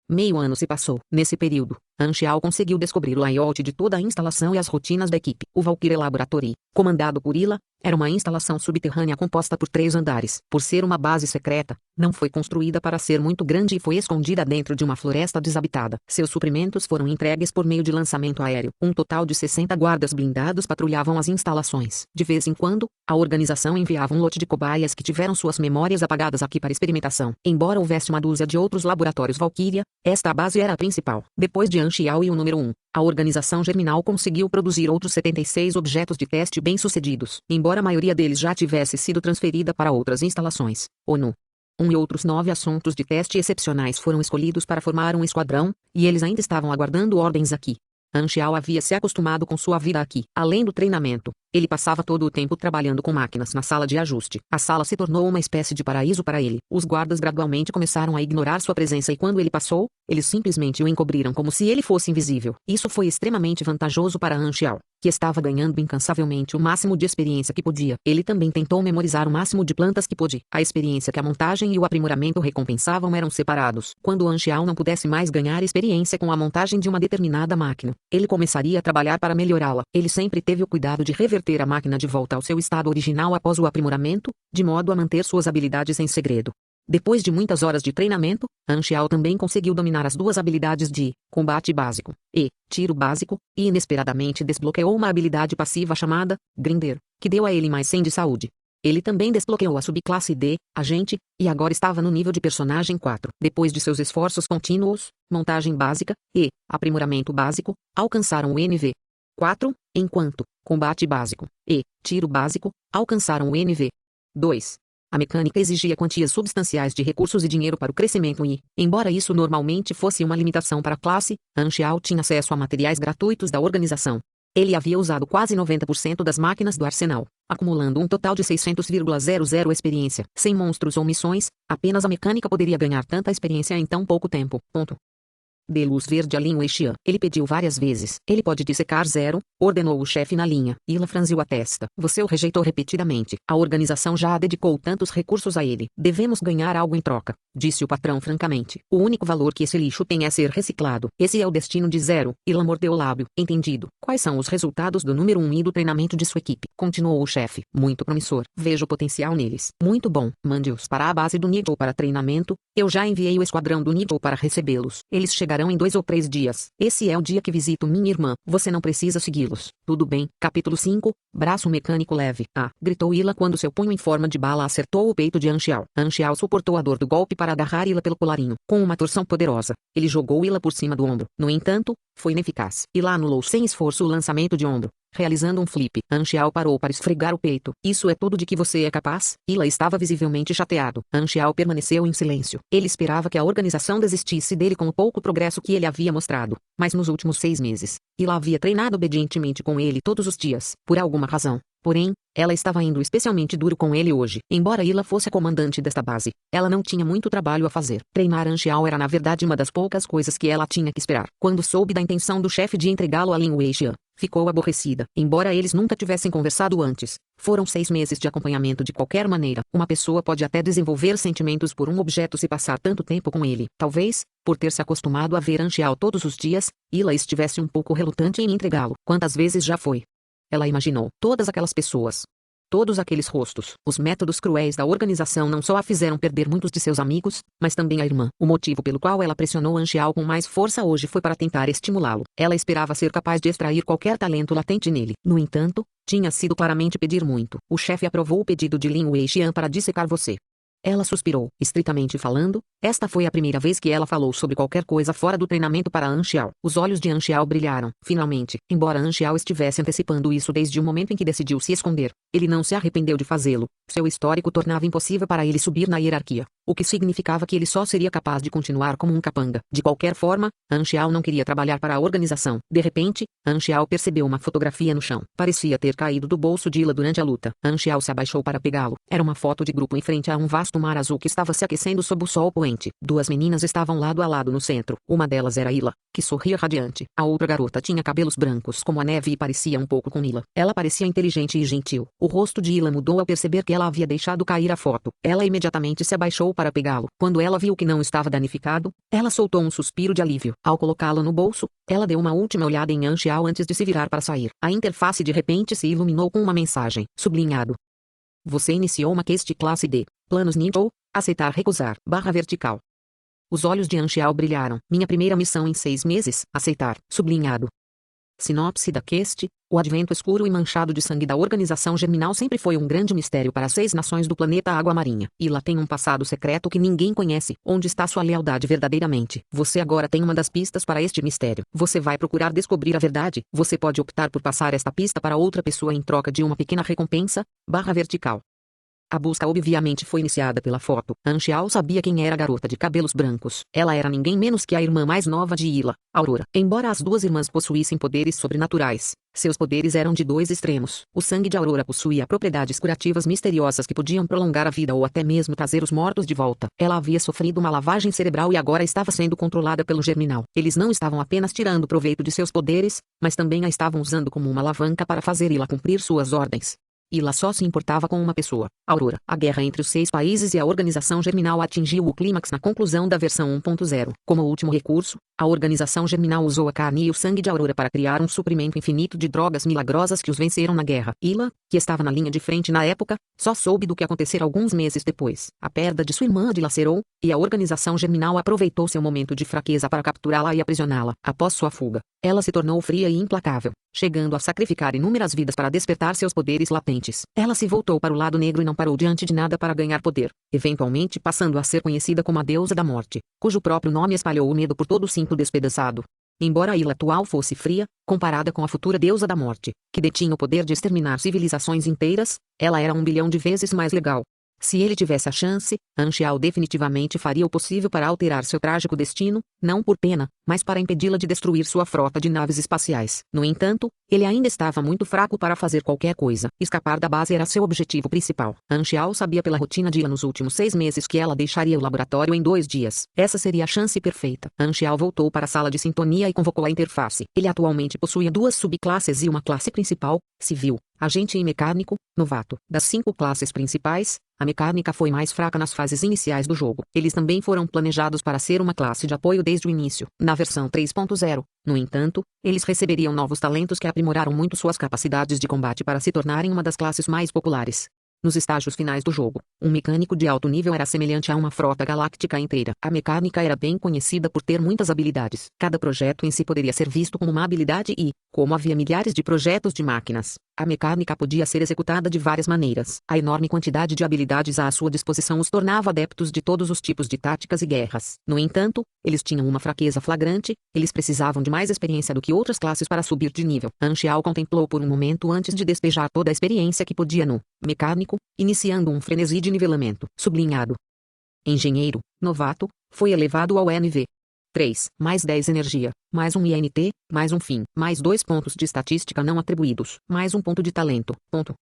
Meio ano se passou. Nesse período, Xiao conseguiu descobrir o layout de toda a instalação e as rotinas da equipe. O Valkyrie Laboratory, comandado por Ila, era uma instalação subterrânea composta por 3 andares. Por ser uma base secreta, não foi construída para ser muito grande e foi escondida dentro de uma floresta desabitada. Seus suprimentos foram entregues por meio de lançamento aéreo. Um total de 60 guardas blindados patrulhavam as instalações. De vez em quando, a organização enviava um lote de cobaias que tiveram suas memórias apagadas aqui para experimentação. Embora houvesse uma dúzia de outros laboratórios Valkyria, esta base era a principal. Depois de Xiao e o número 1, a organização germinal conseguiu produzir outros 76 objetos de teste bem-sucedidos. Embora a maioria deles já tivesse sido transferida para outras instalações, ONU. E outros 9 assuntos de teste excepcionais foram escolhidos para formar um esquadrão, e eles ainda estavam aguardando ordens aqui. Xiao havia se acostumado com sua vida aqui. Além do treinamento, Ele passava todo o tempo trabalhando com máquinas na sala de ajuste. A sala se tornou uma espécie de paraíso para ele. Os guardas gradualmente começaram a ignorar sua presença e quando ele passou, eles simplesmente o encobriram como se ele fosse invisível. Isso foi extremamente vantajoso para Anxiao, que estava ganhando incansavelmente o máximo de experiência que podia. Ele também tentou memorizar o máximo de plantas que pôde. A experiência que a montagem e o aprimoramento recompensavam eram separados. Quando Anxiao não pudesse mais ganhar experiência com a montagem de uma determinada máquina, ele começaria a trabalhar para melhorá-la. Ele sempre teve o cuidado de reverter a máquina de volta ao seu estado original após o aprimoramento, de modo a manter suas habilidades em segredo. Depois de muitas horas de treinamento, Anxiao também conseguiu dominar as duas habilidades de combate básico e tiro básico, e inesperadamente desbloqueou uma habilidade passiva chamada Grinder, que deu a ele mais 100 de saúde. Ele também desbloqueou a subclasse D, Agente, e agora estava no nível de personagem 4. Depois de seus esforços contínuos, montagem básica e aprimoramento básico, alcançaram o NV 4, enquanto combate básico e tiro básico alcançaram o NV 2. A mecânica exigia quantias substanciais de recursos e dinheiro para o crescimento e, embora isso normalmente fosse uma limitação para a classe, Anxiao tinha acesso a materiais gratuitos da organização. Ele havia usado quase 90% das máquinas do arsenal, acumulando um total de 600,00 experiência. Sem monstros ou missões, apenas a mecânica poderia ganhar tanta experiência em tão pouco tempo. De luz verde a Lin Weixian. Ele pediu várias vezes. Ele pode dissecar 0, ordenou o chefe na linha. Ila franziu a testa. Você o rejeitou repetidamente. A organização já dedicou tantos recursos a ele. Devemos ganhar algo em troca, disse o patrão francamente. O único valor que esse lixo tem é ser reciclado. Esse é o destino de 0. Ila mordeu o lábio. Entendido. Quais são os resultados do número 1 e do treinamento de sua equipe? Continuou o chefe. Muito promissor. Vejo potencial neles. Muito bom. Mande-os para a base do nível para treinamento. Eu já enviei o esquadrão do nível para recebê-los. Eles chegarão em 2 ou 3 dias. Esse é o dia que visito minha irmã. Você não precisa segui-los. Tudo bem. Capítulo 5. Braço mecânico leve. Ah! Gritou Ila quando seu punho em forma de bala acertou o peito de Anxiao. Anxiao suportou a dor do golpe para agarrar Ila pelo colarinho. Com uma torção poderosa, ele jogou Ila por cima do ombro. No entanto, foi ineficaz. Ila anulou sem esforço o lançamento de ombro, realizando um flip. Anxiao parou para esfregar o peito. Isso é tudo de que você é capaz? Ila estava visivelmente chateado. Anxiao permaneceu em silêncio. Ele esperava que a organização desistisse dele com o pouco progresso que ele havia mostrado. Mas nos últimos 6 meses, Ila havia treinado obedientemente com ele todos os dias, por alguma razão. Porém, ela estava indo especialmente duro com ele hoje. Embora Ila fosse a comandante desta base, ela não tinha muito trabalho a fazer. Treinar Anxiao era na verdade uma das poucas coisas que ela tinha que esperar. Quando soube da intenção do chefe de entregá-lo a Lin Weixian, ficou aborrecida. Embora eles nunca tivessem conversado antes, foram 6 meses de acompanhamento de qualquer maneira. Uma pessoa pode até desenvolver sentimentos por um objeto se passar tanto tempo com ele. Talvez, por ter se acostumado a ver Anxiao todos os dias, Ila estivesse um pouco relutante em entregá-lo. Quantas vezes já foi? Ela imaginou todas aquelas pessoas. Todos aqueles rostos. Os métodos cruéis da organização não só a fizeram perder muitos de seus amigos, mas também a irmã. O motivo pelo qual ela pressionou Anxiao com mais força hoje foi para tentar estimulá-lo. Ela esperava ser capaz de extrair qualquer talento latente nele. No entanto, tinha sido claramente pedir muito. O chefe aprovou o pedido de Lin Weixian para dissecar você. Ela suspirou. Estritamente falando, esta foi a primeira vez que ela falou sobre qualquer coisa fora do treinamento para Anxiao. Os olhos de Anxiao brilharam. Finalmente, embora Anxiao estivesse antecipando isso desde o momento em que decidiu se esconder, ele não se arrependeu de fazê-lo. Seu histórico tornava impossível para ele subir na hierarquia, o que significava que ele só seria capaz de continuar como um capanga. De qualquer forma, Anxiao não queria trabalhar para a organização. De repente, Anxiao percebeu uma fotografia no chão. Parecia ter caído do bolso de Ila durante a luta. Anxiao se abaixou para pegá-lo. Era uma foto de grupo em frente a um vasto mar azul que estava se aquecendo sob o sol poente. 2 meninas estavam lado a lado no centro. Uma delas era Ila, que sorria radiante. A outra garota tinha cabelos brancos como a neve e parecia um pouco com Ila. Ela parecia inteligente e gentil. O rosto de Ila mudou ao perceber que ela havia deixado cair a foto. Ela imediatamente se abaixou para pegá-lo. Quando ela viu que não estava danificado, ela soltou um suspiro de alívio. Ao colocá-lo no bolso, ela deu uma última olhada em Anxiao antes de se virar para sair. A interface de repente se iluminou com uma mensagem, sublinhado. Você iniciou uma quest classe D. Planos nível, aceitar recusar, /vertical. Os olhos de Anxiao brilharam. Minha primeira missão em 6 meses, aceitar, sublinhado. Sinopse da quest: o advento escuro e manchado de sangue da organização germinal sempre foi um grande mistério para as 6 nações do planeta Água Marinha. Ila tem um passado secreto que ninguém conhece. Onde está sua lealdade verdadeiramente? Você agora tem uma das pistas para este mistério. Você vai procurar descobrir a verdade. Você pode optar por passar esta pista para outra pessoa em troca de uma pequena recompensa, /vertical. A busca obviamente foi iniciada pela foto. Anxiao sabia quem era a garota de cabelos brancos. Ela era ninguém menos que a irmã mais nova de Ila, Aurora. Embora as duas irmãs possuíssem poderes sobrenaturais, seus poderes eram de dois extremos. O sangue de Aurora possuía propriedades curativas misteriosas que podiam prolongar a vida ou até mesmo trazer os mortos de volta. Ela havia sofrido uma lavagem cerebral e agora estava sendo controlada pelo Germinal. Eles não estavam apenas tirando proveito de seus poderes, mas também a estavam usando como uma alavanca para fazer Ila cumprir suas ordens. Ila só se importava com uma pessoa, Aurora. A guerra entre os 6 países e a organização Germinal atingiu o clímax na conclusão da versão 1.0. Como último recurso, a organização Germinal usou a carne e o sangue de Aurora para criar um suprimento infinito de drogas milagrosas que os venceram na guerra. Ila, que estava na linha de frente na época, só soube do que acontecera alguns meses depois. A perda de sua irmã a dilacerou, e a organização Germinal aproveitou seu momento de fraqueza para capturá-la e aprisioná-la. Após sua fuga, ela se tornou fria e implacável, chegando a sacrificar inúmeras vidas para despertar seus poderes latentes. Ela se voltou para o lado negro e não parou diante de nada para ganhar poder, eventualmente passando a ser conhecida como a deusa da morte, cujo próprio nome espalhou o medo por todo o cinto despedaçado. Embora a Ila atual fosse fria, comparada com a futura deusa da morte, que detinha o poder de exterminar civilizações inteiras, ela era 1 bilhão de vezes mais legal. Se ele tivesse a chance, Anxiao definitivamente faria o possível para alterar seu trágico destino, não por pena, mas para impedi-la de destruir sua frota de naves espaciais. No entanto, ele ainda estava muito fraco para fazer qualquer coisa. Escapar da base era seu objetivo principal. Anxiao sabia pela rotina de Ila nos últimos 6 meses que ela deixaria o laboratório em 2 dias. Essa seria a chance perfeita. Anxiao voltou para a sala de sintonia e convocou a interface. Ele atualmente possuía 2 subclasses e uma classe principal, civil, agente e mecânico, novato. Das 5 classes principais, a mecânica foi mais fraca nas fases iniciais do jogo. Eles também foram planejados para ser uma classe de apoio desde o início. Na versão 3.0, no entanto, eles receberiam novos talentos que aprimoraram muito suas capacidades de combate para se tornarem uma das classes mais populares. Nos estágios finais do jogo, um mecânico de alto nível era semelhante a uma frota galáctica inteira. A mecânica era bem conhecida por ter muitas habilidades. Cada projeto em si poderia ser visto como uma habilidade e, como havia milhares de projetos de máquinas, a mecânica podia ser executada de várias maneiras. A enorme quantidade de habilidades à sua disposição os tornava adeptos de todos os tipos de táticas e guerras. No entanto, eles tinham uma fraqueza flagrante, eles precisavam de mais experiência do que outras classes para subir de nível. Anxiao contemplou por um momento antes de despejar toda a experiência que podia no mecânico, iniciando um frenesi de nivelamento. Sublinhado. Engenheiro, novato, foi elevado ao NV 3, mais 10 energia, mais 1 INT, mais 1 fim, mais 2 pontos de estatística não atribuídos, mais 1 ponto de talento, ponto.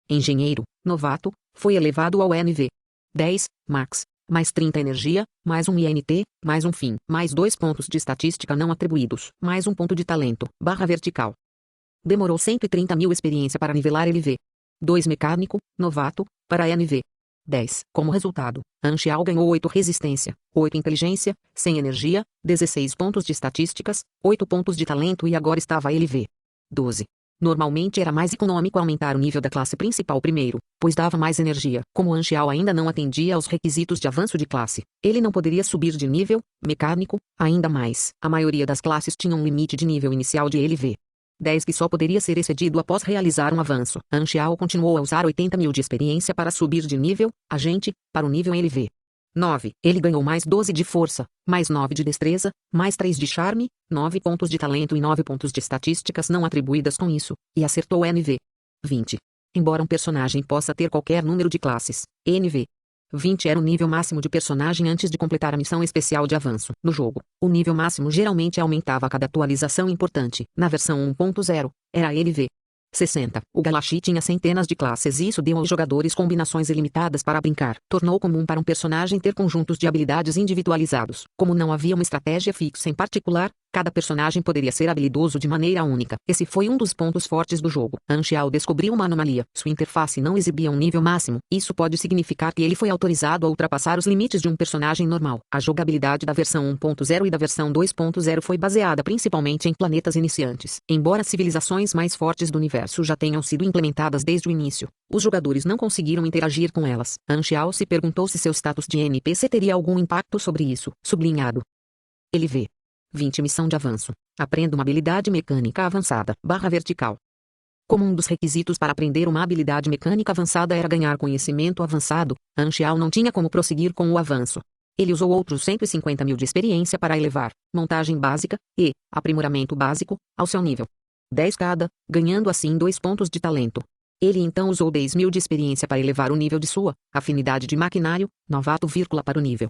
Engenheiro, novato, foi elevado ao NV 10, max, mais 30 energia, mais 1 INT, mais 1 fim, mais 2 pontos de estatística não atribuídos, mais 1 ponto de talento, barra vertical. Demorou 130.000 experiência para nivelar LV 2 mecânico, novato, para NV 10. Como resultado, Anxiao ganhou 8 resistência, 8 inteligência, 100 energia, 16 pontos de estatísticas, 8 pontos de talento e agora estava LV 12. Normalmente era mais econômico aumentar o nível da classe principal primeiro, pois dava mais energia. Como Anxiao ainda não atendia aos requisitos de avanço de classe, ele não poderia subir de nível, mecânico, ainda mais. A maioria das classes tinha um limite de nível inicial de LV 10 que só poderia ser excedido após realizar um avanço. Anxiao continuou a usar 80.000 de experiência para subir de nível, agente, para o nível LV 9. Ele ganhou mais 12 de força, mais 9 de destreza, mais 3 de charme, 9 pontos de talento e 9 pontos de estatísticas não atribuídas com isso, e acertou NV 20. Embora um personagem possa ter qualquer número de classes, NV 20 era o nível máximo de personagem antes de completar a missão especial de avanço. No jogo, o nível máximo geralmente aumentava a cada atualização importante. Na versão 1.0, era LV 60. O Galaxy tinha centenas de classes e isso deu aos jogadores combinações ilimitadas para brincar. Tornou comum para um personagem ter conjuntos de habilidades individualizados. Como não havia uma estratégia fixa em particular, cada personagem poderia ser habilidoso de maneira única. Esse foi um dos pontos fortes do jogo. Anxiao descobriu uma anomalia. Sua interface não exibia um nível máximo. Isso pode significar que ele foi autorizado a ultrapassar os limites de um personagem normal. A jogabilidade da versão 1.0 e da versão 2.0 foi baseada principalmente em planetas iniciantes. Embora civilizações mais fortes do universo já tenham sido implementadas desde o início, os jogadores não conseguiram interagir com elas. Anxiao se perguntou se seu status de NPC teria algum impacto sobre isso. Sublinhado. LV 20 Missão de avanço. Aprenda uma habilidade mecânica avançada, barra vertical. Como um dos requisitos para aprender uma habilidade mecânica avançada era ganhar conhecimento avançado, Anxiao não tinha como prosseguir com o avanço. Ele usou outros 150.000 de experiência para elevar montagem básica e aprimoramento básico ao seu nível 10 cada, ganhando assim 2 pontos de talento. Ele então usou 10.000 de experiência para elevar o nível de sua afinidade de maquinário, novato, para o nível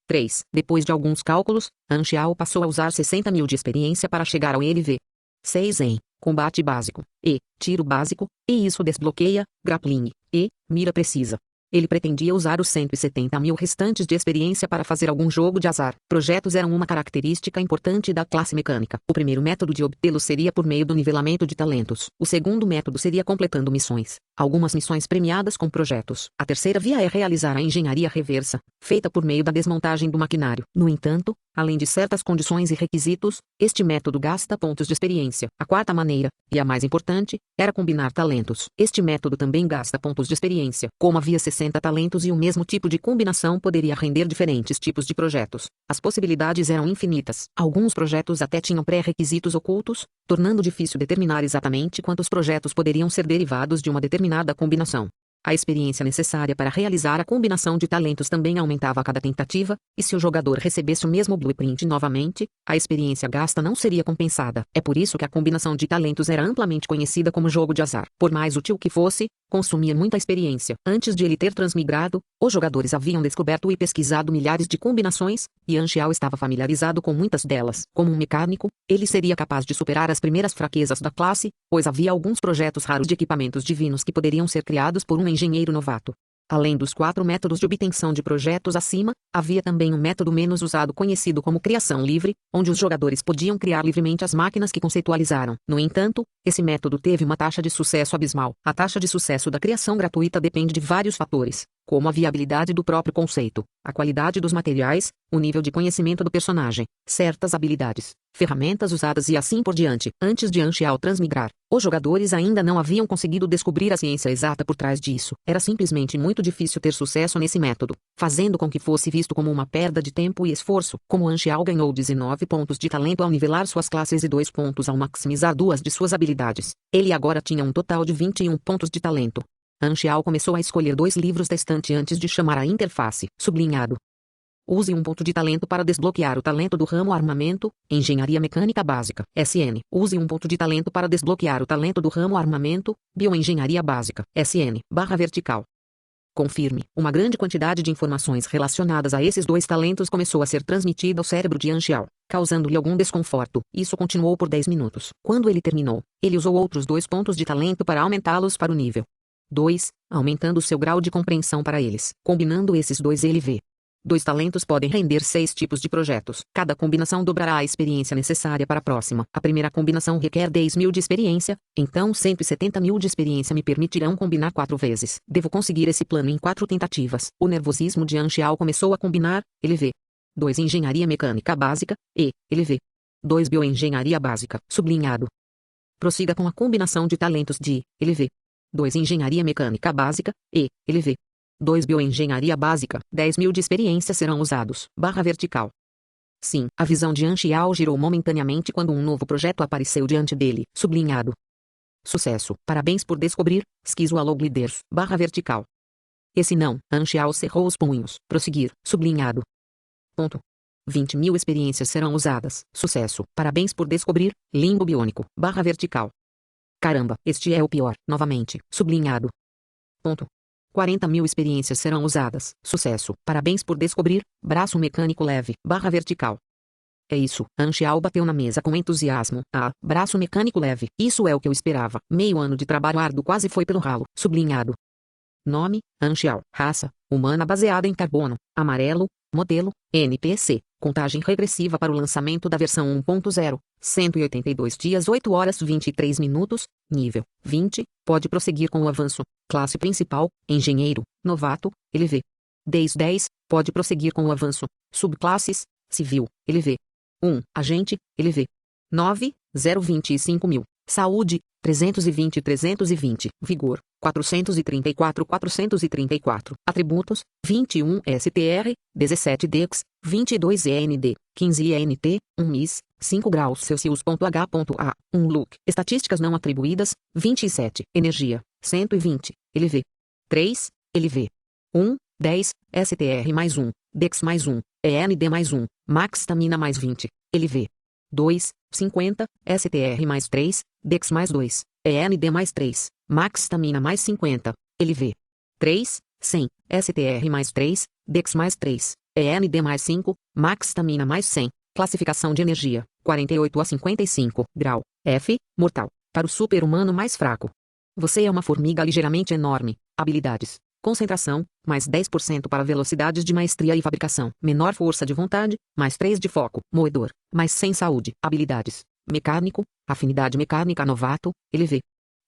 3. Depois de alguns cálculos, Anxiao passou a usar 60.000 de experiência para chegar ao LV 6 em combate básico e tiro básico, e isso desbloqueia grappling e mira precisa. Ele pretendia usar os 170.000 restantes de experiência para fazer algum jogo de azar. Projetos eram uma característica importante da classe mecânica. O primeiro método de obtê-los seria por meio do nivelamento de talentos. O segundo método seria completando missões. Algumas missões premiadas com projetos. A terceira via é realizar a engenharia reversa, feita por meio da desmontagem do maquinário. No entanto, além de certas condições e requisitos, este método gasta pontos de experiência. A quarta maneira, e a mais importante, era combinar talentos. Este método também gasta pontos de experiência. Como havia 60 talentos e o mesmo tipo de combinação poderia render diferentes tipos de projetos, as possibilidades eram infinitas. Alguns projetos até tinham pré-requisitos ocultos, tornando difícil determinar exatamente quantos projetos poderiam ser derivados de uma determinada combinação. A experiência necessária para realizar a combinação de talentos também aumentava a cada tentativa, e se o jogador recebesse o mesmo blueprint novamente, a experiência gasta não seria compensada. É por isso que a combinação de talentos era amplamente conhecida como jogo de azar. Por mais útil que fosse, consumia muita experiência. Antes de ele ter transmigrado, os jogadores haviam descoberto e pesquisado milhares de combinações, e Anxiao estava familiarizado com muitas delas. Como um mecânico, ele seria capaz de superar as primeiras fraquezas da classe, pois havia alguns projetos raros de equipamentos divinos que poderiam ser criados por um engenheiro novato. Além dos 4 métodos de obtenção de projetos acima, havia também um método menos usado conhecido como criação livre, onde os jogadores podiam criar livremente as máquinas que conceitualizaram. No entanto, esse método teve uma taxa de sucesso abismal. A taxa de sucesso da criação gratuita depende de vários fatores, como a viabilidade do próprio conceito, a qualidade dos materiais, o nível de conhecimento do personagem, certas habilidades, ferramentas usadas e assim por diante. Antes de Anxiao transmigrar, os jogadores ainda não haviam conseguido descobrir a ciência exata por trás disso. Era simplesmente muito difícil ter sucesso nesse método, fazendo com que fosse visto como uma perda de tempo e esforço. Como Anxiao ganhou 19 pontos de talento ao nivelar suas classes e 2 pontos ao maximizar 2 de suas habilidades, ele agora tinha um total de 21 pontos de talento. Anxiao começou a escolher 2 livros da estante antes de chamar a interface. Sublinhado. Use um ponto de talento para desbloquear o talento do ramo armamento, engenharia mecânica básica, SN. Use um ponto de talento para desbloquear o talento do ramo armamento, bioengenharia básica, SN, /vertical. Confirme. Uma grande quantidade de informações relacionadas a esses 2 talentos começou a ser transmitida ao cérebro de Anxiao, causando-lhe algum desconforto. Isso continuou por 10 minutos. Quando ele terminou, ele usou outros 2 pontos de talento para aumentá-los para o nível 2, aumentando seu grau de compreensão para eles. Combinando esses 2 ele vê. 2 talentos podem render 6 tipos de projetos. Cada combinação dobrará a experiência necessária para a próxima. A primeira combinação requer 10.000 de experiência, então 170.000 de experiência me permitirão combinar 4 vezes. Devo conseguir esse plano em 4 tentativas. O nervosismo de Anxiao começou a combinar, ele vê. 2 engenharia mecânica básica, e, ele vê. 2 bioengenharia básica, sublinhado. Prossiga com a combinação de talentos de, ele vê. 2 engenharia mecânica básica, e, ele vê. 2 bioengenharia básica, 10.000 de experiência serão usados, /vertical. Sim, a visão de Anxiao girou momentaneamente quando um novo projeto apareceu diante dele, sublinhado. Sucesso, parabéns por descobrir, Schizo Alog Leaders, /vertical. Esse não, Anxiao cerrou os punhos, prosseguir, sublinhado. Ponto. 20.000 experiências serão usadas, sucesso, parabéns por descobrir, limbo biônico, /vertical. Caramba, este é o pior, novamente, sublinhado. Ponto. 40.000 experiências serão usadas. Sucesso. Parabéns por descobrir. Braço mecânico leve. /vertical. É isso. Anxiao bateu na mesa com entusiasmo. Ah, braço mecânico leve. Isso é o que eu esperava. Meio ano de trabalho árduo quase foi pelo ralo. Sublinhado. Nome, Anxiao. Raça, humana baseada em carbono. Amarelo. Modelo, NPC. Contagem regressiva para o lançamento da versão 1.0. 182 dias 8 horas 23 minutos. Nível 20. Pode prosseguir com o avanço. Classe principal, engenheiro, novato, LV. 10. Pode prosseguir com o avanço. Subclasses, civil, LV. 1. Agente, LV. 9. 025.000. Saúde, 320. Vigor, 434. Atributos, 21 STR, 17 Dex, 22 END, 15 INT, 1 MIS, 5 graus Celsius.H.A, 1 Look. Estatísticas não atribuídas, 27. Energia, 120, LV. 3, LV. 1, 10, STR mais 1, Dex mais 1, END mais 1, Max Stamina mais 20, LV. 2, 50, STR mais 3, Dex mais 2, END mais 3, Max Stamina mais 50, LV. 3, 100, STR mais 3, Dex mais 3, END mais 5, Max Stamina mais 100. Classificação de energia, 48 a 55, grau, F, mortal, para o super-humano mais fraco. Você é uma formiga ligeiramente enorme. Habilidades. Concentração, mais 10% para velocidades de maestria e fabricação. Menor força de vontade, mais 3 de foco. Moedor, mais 100 saúde. Habilidades. Mecânico, afinidade mecânica novato, LV.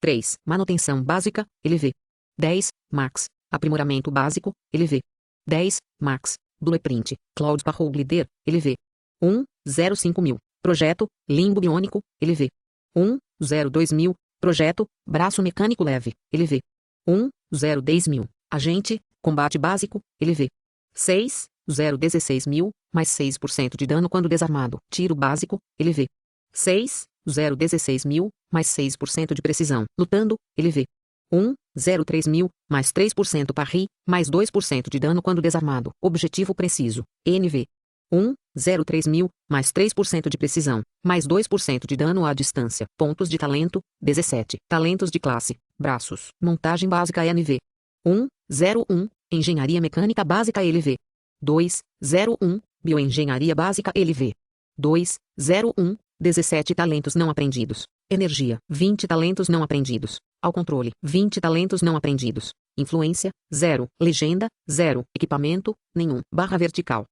3. Manutenção básica, LV. 10. Max, aprimoramento básico, LV. 10. Max, blueprint, Cloud Parole Leader, LV. 1.05.000. Projeto, limbo biônico, LV. 1.02.000. Projeto, braço mecânico leve, LV. 1.010.000. Agente, combate básico, LV. 6.016.000, mais 6% de dano quando desarmado. Tiro básico, LV. 6.016.000, mais 6% de precisão. Lutando, LV. 1.03.000, mais 3% parry, mais 2% de dano quando desarmado. Objetivo preciso, NV. 1.03.000, mais 3% de precisão, mais 2% de dano à distância. Pontos de talento, 17. Talentos de classe, braços. Montagem básica NV. 1.01, engenharia mecânica básica LV. 2.01, bioengenharia básica LV. 2.01, 17 talentos não aprendidos. Energia, 20 talentos não aprendidos. Ao controle, 20 talentos não aprendidos. Influência, 0. Legenda, 0. Equipamento, nenhum. Barra vertical.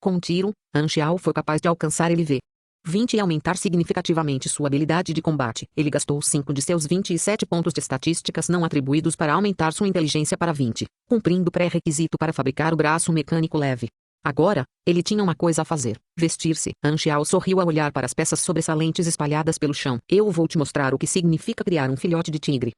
Com um tiro, Anxiao foi capaz de alcançar LV. 20 e aumentar significativamente sua habilidade de combate. Ele gastou 5 de seus 27 pontos de estatísticas não atribuídos para aumentar sua inteligência para 20, cumprindo o pré-requisito para fabricar o braço mecânico leve. Agora, ele tinha uma coisa a fazer: vestir-se. Anxiao sorriu ao olhar para as peças sobressalentes espalhadas pelo chão. Eu vou te mostrar o que significa criar um filhote de tigre.